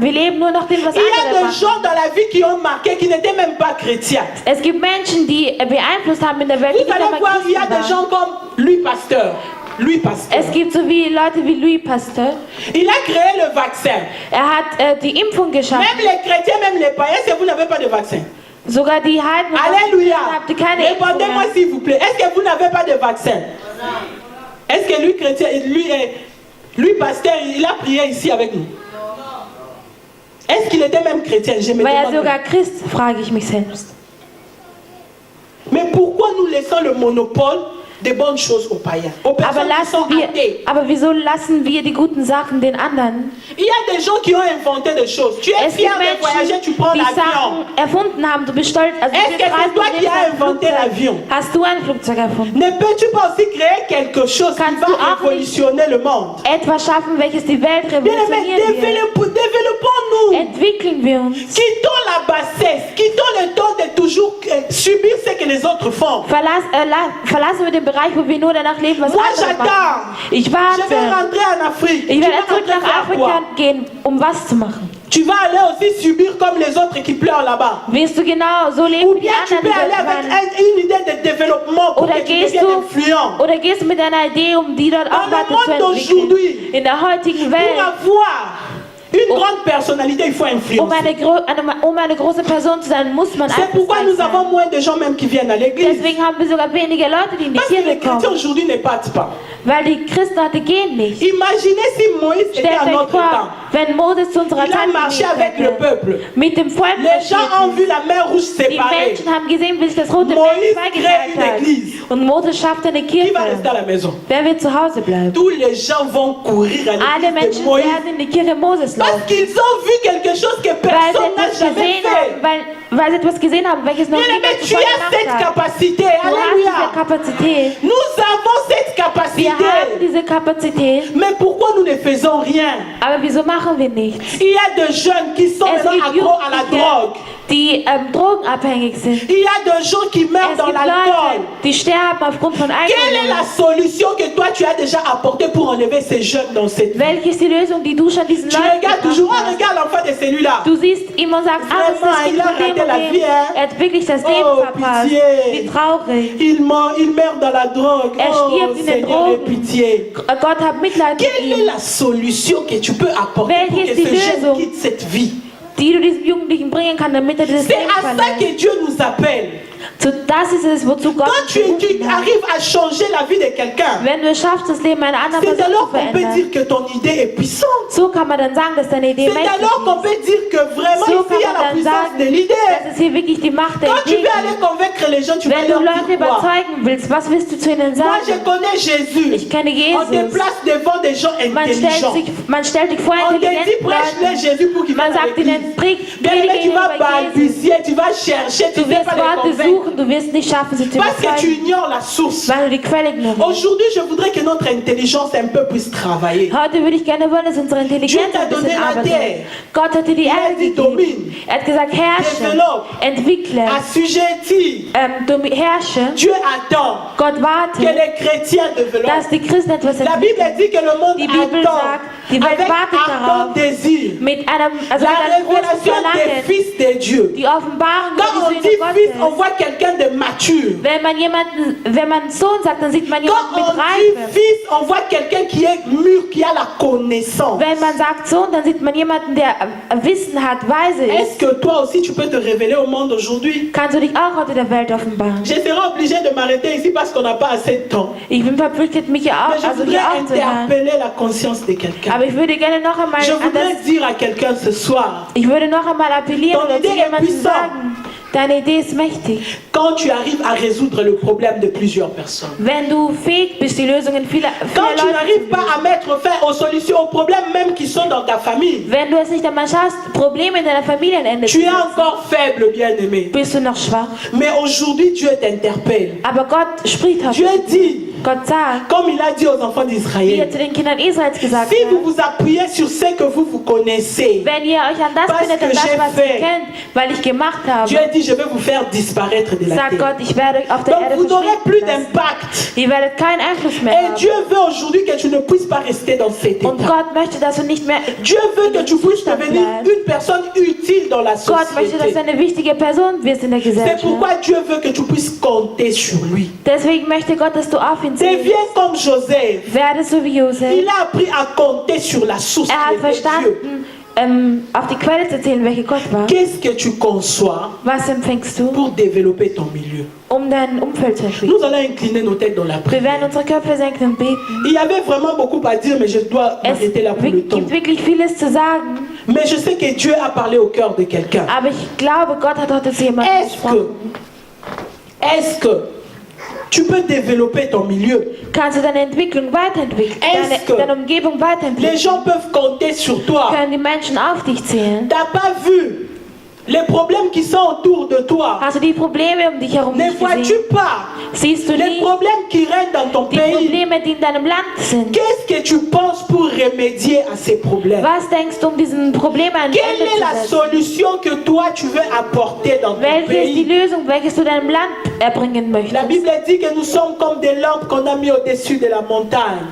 leben nur nach dem, was Il y a andere des machen. gens dans la vie qui ont marqué, qui n'étaient même pas chrétiens. Es gibt Menschen, die beeinflusst haben in der Welt, die Vous nicht allez einmal voir, il y a Christen des waren. gens comme lui, pasteur. Lui, pasteur. Es gibt so wie Leute wie Louis Pasteur. Il a créé le vaccin. Er hat die Impfung geschaffen. Même les chrétiens, même les païens, si vous n'avez pas de vaccin. Sogar die Heiden Alléluia. habt ihr keine Impfung Répondez-moi mehr. s'il vous plaît. Est-ce que vous n'avez pas de vaccin? Est-ce que lui, chrétien, lui, pasteur, il a prié ici avec nous? Est-ce qu'il était même chrétien? Je me War er demande. sogar Christ, frage ich mich selbst. Mais pourquoi nous laissons le monopole des bonnes choses aux païens, aux personnes qui sont athées? Aber wieso lassen wir die guten Sachen den anderen? Il y a des gens qui ont inventé des choses. Tu es Es fier gibt de voyager, Menschen, tu prends die l'avion. Sachen erfunden haben. Du bist stolz. Also Est-ce wir que c'est reisen toi und qui nimmst as ein inventé Flugzeug. l'avion? Hast du ein Flugzeug erfunden? Ne peux-tu pas aussi créer quelque chose qui Kannst va du auch révolutionner le monde? Etwas schaffen, welches die Welt Bien aimé, revolutionieren wird. développons-nous. Entwickeln wir uns. Quittons la bassesse, quittons le temps de toujours subir ce que les autres font. Verlassen wir den Bereich, wo wir nur danach leben, was Moi andere machen. j'attends. Ich Je vais warte. rentrer en Afrique. Ich Tu werde vas zurück rentrer nach faire Afrika quoi? gehen, um was zu machen. Tu vas aller aussi subir comme les autres qui pleurent là-bas. Wirst du genau so leben Ou wie die bien tu peux anderen, aller die dort avec waren? une idée de développement pour Oder que tu gehst deviennes du, influent. oder gehst du mit deiner Idee, um die dort auch Dans le weiter zu monde entwickeln? d'aujourd'hui, In der heutigen Pour Welt, avoir une grande personnalité, il faut influencer. um eine große Person zu sein, muss man C'est pourquoi nous einflussreich avons sein. moins de gens même qui viennent à l'église. Deswegen haben wir sogar weniger Leute, die in die Parce que les Kirche chrétiens kommen. aujourd'hui ne partent pas. Weil die Christen heute gehen nicht. Imaginez si Moïse était à Stellt euch notre vor, temps. wenn Moses zu unserer Il a Zeit marché gelebt avec le hätte, peuple. mit dem Volk Les gens ont marschiert vu la mer rouge ist. Die séparée. Menschen haben gesehen, wie sich das Rote Meer Moïse zweigeteilt crée une hat. église. Und Moses schafft eine Qui va rester Kirche. à la maison? Wer wird zu Hause bleiben? Tous les gens vont courir à Alle l'église de Menschen Moïse. werden in die Kirche Moses Parce laufen. qu'ils ont vu quelque chose que Weil sie personne n'a etwas jamais gesehen fait. haben, weil sie etwas gesehen haben, welches noch Bien aimé, niemand tu zuvor as cette gemacht hat. capacité. Du hast diese Alléluia. Kapazität. Nous avons cette Wir haben capacité. diese Kapazität, Mais pourquoi nous ne faisons rien? aber wieso machen wir nichts? Il y a des jeunes qui sont Es maintenant gibt accros à la drogue. Jugendliche, die drogenabhängig sind. Il y a des gens qui meurent Es dans gibt l'alcool. Leute, die sterben aufgrund von Quelle est la Alkohol. solution que toi tu as déjà apportée pour enlever ces jeunes dans cette vie? Welche ist die Lösung, die du schon diesen Tu Leuten regardes gebracht toujours, hast? regarde l'enfant de celui-là. Du siehst immer und sagst, das Vraiment, ist il a das Kind raté von la dem und vie, dem. hein? Er hat wirklich das Oh, Leben verpasst. pitié. Wie traurig. Il meurt dans la drogue. Er Oh stirbt in den Seigneur, aie Drogen. pitié. Gott hat Mitleid mit Quelle est ihm. la solution que tu peux apporter pour Welche que ist die ce jeune Lösung? quitte cette vie? Die du diesem Jugendlichen bringen kannst, damit er dieses C'est Leben à ça verlässt. que Dieu nous appelle. So, das ist es, wozu Gott Quand uns tu berufen hat. arrives à changer la vie de quelqu'un, Wenn du es schaffst, das Leben einer anderen c'est Person alors zu qu'on peut verändern, dire que ton idée est puissante. so kann man dann sagen, dass deine Idee C'est mächtig alors qu'on ist. peut dire que vraiment So ici il y a kann la man dann puissance de sagen, l'idée. dass es hier wirklich die Macht der Quand tu Idee veux aller gibt. convaincre les gens, tu vas Wenn du leur Leute dire quoi? überzeugen willst, was willst du zu ihnen Moi je sagen? connais Jésus. Ich kenne On te Jesus. place devant des gens intelligents. Man stellt dich vor On te dit intelligenten prêche-les Leuten. Jésus pour qu'ils Man viennent à sagt ihnen, l'église. Bien aimé, predige tu vas ihnen über Jesus. balbutier, tu vas chercher, tu Du ne sais wirst pas les Worte convaincre. suchen, du wirst nicht schaffen, sie zu Parce que tu überzeugen, ignores la source. weil du die Quelle ignorierst. Aujourd'hui, je voudrais que notre intelligence un peu puisse travailler. Heute würde ich gerne wollen, dass unsere Intelligenz Dieu t'a ein bisschen donné la arbeitet. terre. Gott hat dir die Il a Erde dit gegeben. domine, Er hat gesagt, herrsche, développe, entwickle, assujettis. herrsche. Dieu attend Gott que wartet, les chrétiens développent. dass die Christen etwas La Bible entwickeln. dit que le monde Die Bibel attend sagt, die Welt avec wartet ardent darauf. désir Mit einem la großen révélation des Verlangen, fils de Dieu. die Offenbarung Quand über on die dit Söhne fils, on Gottes. voit quelqu'un de mature. Wenn man Sohn sagt, dann sieht man Quand jemanden mit on dit Reife. fils, on voit quelqu'un qui est mûr, qui a la connaissance. Wenn man sagt Sohn, dann sieht man jemanden, der Wissen hat, weise ist. Est-ce que toi aussi tu peux te révéler au monde aujourd'hui? Kannst du dich auch heute der Welt offenbaren? Je serai obligé de m'arrêter ici parce qu'on n'a pas assez de temps. Ich bin verpflichtet, mich hier Mais je auch, also voudrais hier aufzuhören. interpeller la conscience de quelqu'un. Aber ich würde gerne noch einmal Je an voudrais das, dire à quelqu'un ce soir, ich würde noch einmal appellieren Ton oder zu Idee est jemandem puissant. sagen, deine Idee ist mächtig. quand tu arrives à résoudre le problème de plusieurs personnes, Wenn du fähig bist, die Lösungen vieler quand tu Leute n'arrives zu pas à lösen. mettre fin aux solutions, aux problèmes même qui sont dans ta famille, Wenn du es nicht einmal schaffst, Probleme in deiner Familie ein Ende zu tu es setzen, encore faible, bien-aimé. bist du noch schwach. Mais aujourd'hui, Dieu t'interpelle. Aber Gott spricht heute. Dieu dit, Gott sagt, comme il a dit aux enfants wie er d'Israël, zu den Kindern Israels gesagt si vous hat, vous appuyez sur ce que vous connaissez, wenn ihr euch an das Was bindet, que an das, j'ai was fait. ihr kennt, weil ich gemacht habe, Dieu dit, je vais vous faire disparaître de la sagt terre. Gott, ich werde euch auf der Donc Erde vous n'aurez plus verschwinden lassen. d'impact. Ihr werdet keinen Einfluss mehr Et haben. Dieu veut aujourd'hui que tu ne puisses pas rester dans cet Und état. Gott möchte, dass du nicht mehr... Dieu veut que tu puisses Zustand devenir bleibst. une personne utile dans la Gott möchte, dass du société. eine wichtige Person wirst in der C'est Gesellschaft. pourquoi Dieu veut que tu puisses compter sur lui. Deswegen möchte Gott, dass du auf ihn zählst. Deviens comme Joseph. Werde so wie Josef. Il a appris à compter sur la source Er hat qui était Dieu. verstanden, auf die Quelle zu zählen, welche Gott war. Qu'est-ce que tu conçois Was empfängst du, pour développer ton milieu? um dein Umfeld zu entwickeln? Nous allons incliner nos têtes dans la Wir prière. werden unsere Köpfe senken und beten. Il y avait vraiment beaucoup à dire, mais je dois Es m'arrêter là pour le temps. gibt wirklich vieles zu sagen, Mais je sais que Dieu a parlé au cœur de quelqu'un. aber ich glaube, Gott hat heute zu jemandem Est-ce que tu peux développer ton milieu? Kannst du deine Entwicklung weiterentwickeln, Est-ce que deine Umgebung Les weiterentwickeln? gens peuvent compter sur toi. Können die Menschen auf dich zählen? T'as pas vu les problèmes qui sont autour de toi? Hast du die Probleme um dich herum Ne nicht vois-tu gesehen? pas Siehst du les nicht problèmes qui règnent dans ton die pays? Probleme, die in deinem Land sind? Qu'est-ce que tu penses pour remédier à ces problèmes? Was denkst du, um diesen Problemen ein Quelle Ende est la zu setzen? solution que toi tu veux apporter dans ton Welche ist die pays? Lösung, welches du deinem Land erbringen La möchtest? Bible dit que nous sommes comme des lampes qu'on a mis au-dessus de la montagne.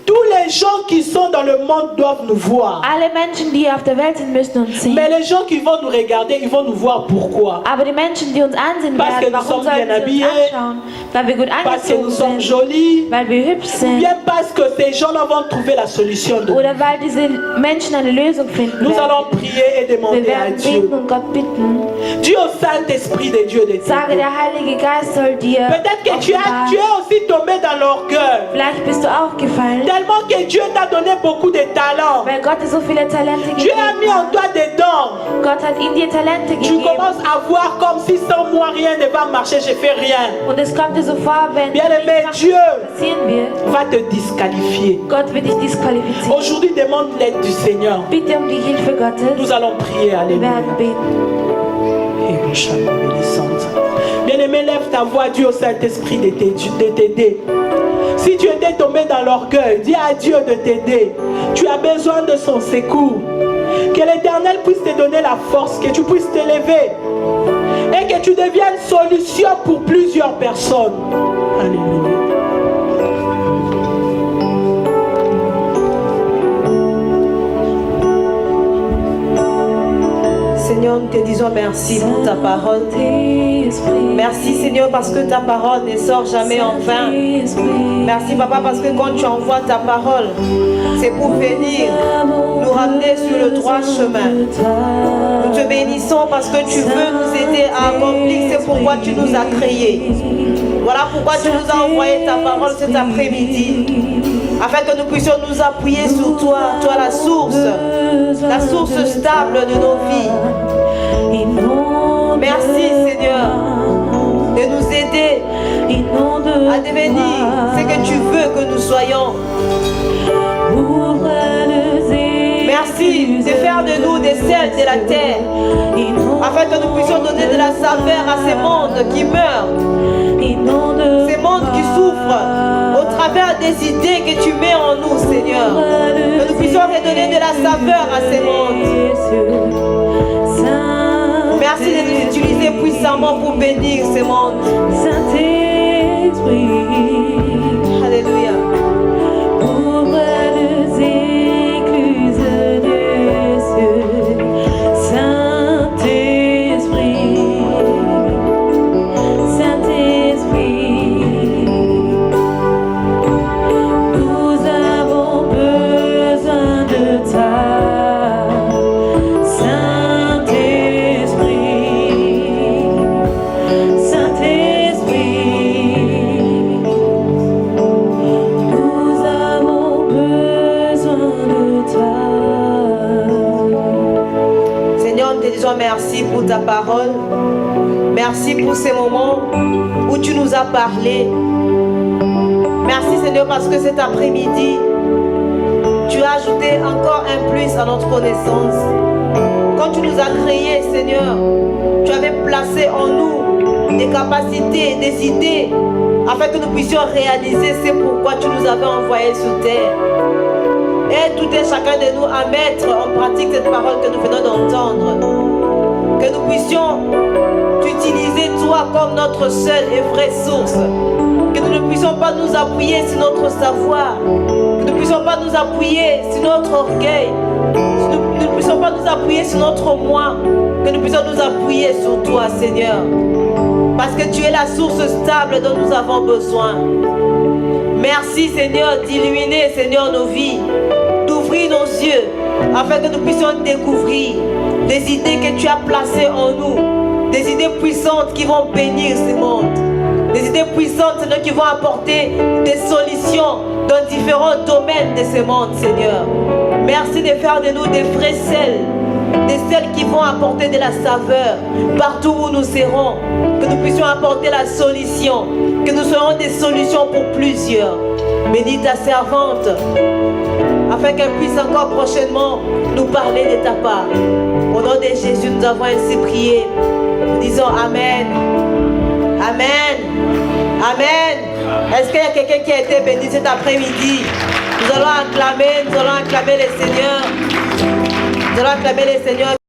Tous les gens qui sont dans le monde doivent nous voir. Alle Menschen, die hier auf der Welt sind, müssen uns sehen. Mais les gens qui vont nous regarder, ils vont nous voir pourquoi? Aber die Menschen, die uns ansehen Parce que werden, nous warum sommes bien sollen sie uns habillés, anschauen? Weil wir gut Parce que nous angezogen sommes sind, jolis, weil wir hübsch ou sind bien parce que ces gens-là vont trouver la solution de oder weil diese Menschen eine Lösung finden Nous allons werden. prier et Wir demander à werden Dieu. beten und Gott bitten. Dieu au Saint-Esprit de Dieu de Sage, t'aider. der Heilige Geist soll dir Peut-être que tu offenbaren. es aussi tombé dans l'orgueil. Vielleicht bist du auch gefallen, Tellement que Dieu t'a donné beaucoup de talents. weil Gott dir so viele Talente Dieu a mis en gegeben toi des dons. hat. Gott hat in dir Talente Tu gegeben. commences à voir comme si sans moi rien ne va marcher, je fais rien. Und es kommt dir so vor, wenn Bien aimé, nichts Dieu passieren wird, va te disqualifier. Gott wird dich disqualifizieren. Aujourd'hui, demande l'aide du Seigneur. Bitte um die Hilfe Gottes. Nous allons prier, Wir alléluia. werden beten. Et mon chant obéissante. Bien-aimé, lève ta voix, Dieu au Saint-Esprit de t'aider. Si tu étais tombé dans l'orgueil, dis à Dieu de t'aider. Tu as besoin de son secours. Que l'Éternel l'Éternel puisse te donner la force, que tu puisses t'élever et que tu deviennes solution pour plusieurs personnes. Alléluia. Seigneur, nous te disons merci pour ta parole. Merci Seigneur parce que ta parole ne sort jamais en vain. Merci Papa parce que quand tu envoies ta parole, c'est pour venir nous ramener sur le droit chemin. Nous te bénissons parce que tu veux nous aider à accomplir, c'est pourquoi tu nous as créés. Voilà pourquoi tu nous as envoyé ta parole cet après-midi, afin que nous puissions nous appuyer sur toi, toi la source stable de nos vies. Merci Seigneur de nous aider à devenir ce que tu veux que nous soyons. Merci de faire de nous des sels de la terre, afin que nous puissions donner de la saveur à ces mondes qui meurent, ces mondes qui souffrent au travers des idées que tu mets en nous, Seigneur. Que nous puissions redonner de la saveur à ces mondes. Merci de nous utiliser puissamment pour bénir ces mondes. Alléluia. Merci pour ta parole. Merci pour ces moments où tu nous as parlé. Merci Seigneur parce que cet après-midi, tu as ajouté encore un plus à notre connaissance. Quand tu nous as créés, Seigneur, tu avais placé en nous des capacités, des idées, afin que nous puissions réaliser ce pourquoi tu nous avais envoyés sur terre. Aide tout et chacun de nous à mettre en pratique cette parole que nous venons d'entendre. Que nous puissions t'utiliser toi comme notre seule et vraie source. Que nous ne puissions pas nous appuyer sur notre savoir. Que nous ne puissions pas nous appuyer sur notre orgueil. Que nous ne puissions pas nous appuyer sur notre moi. Que nous puissions nous appuyer sur toi, Seigneur. Parce que tu es la source stable dont nous avons besoin. Merci, Seigneur, d'illuminer, Seigneur, nos vies. D'ouvrir nos yeux afin que nous puissions découvrir des idées que tu as placées en nous, des idées puissantes qui vont bénir ce monde, des idées puissantes, Seigneur, qui vont apporter des solutions dans différents domaines de ce monde, Seigneur. Merci de faire de nous des vrais sels, des sels qui vont apporter de la saveur partout où nous serons, que nous puissions apporter la solution, que nous serons des solutions pour plusieurs. Bénis ta servante, afin qu'elle puisse encore prochainement nous parler de ta part. Au nom de Jésus, nous avons ainsi prié. Nous disons Amen. Amen. Amen. Est-ce qu'il y a quelqu'un qui a été béni cet après-midi? Nous allons acclamer le Seigneur. Nous allons acclamer le Seigneur.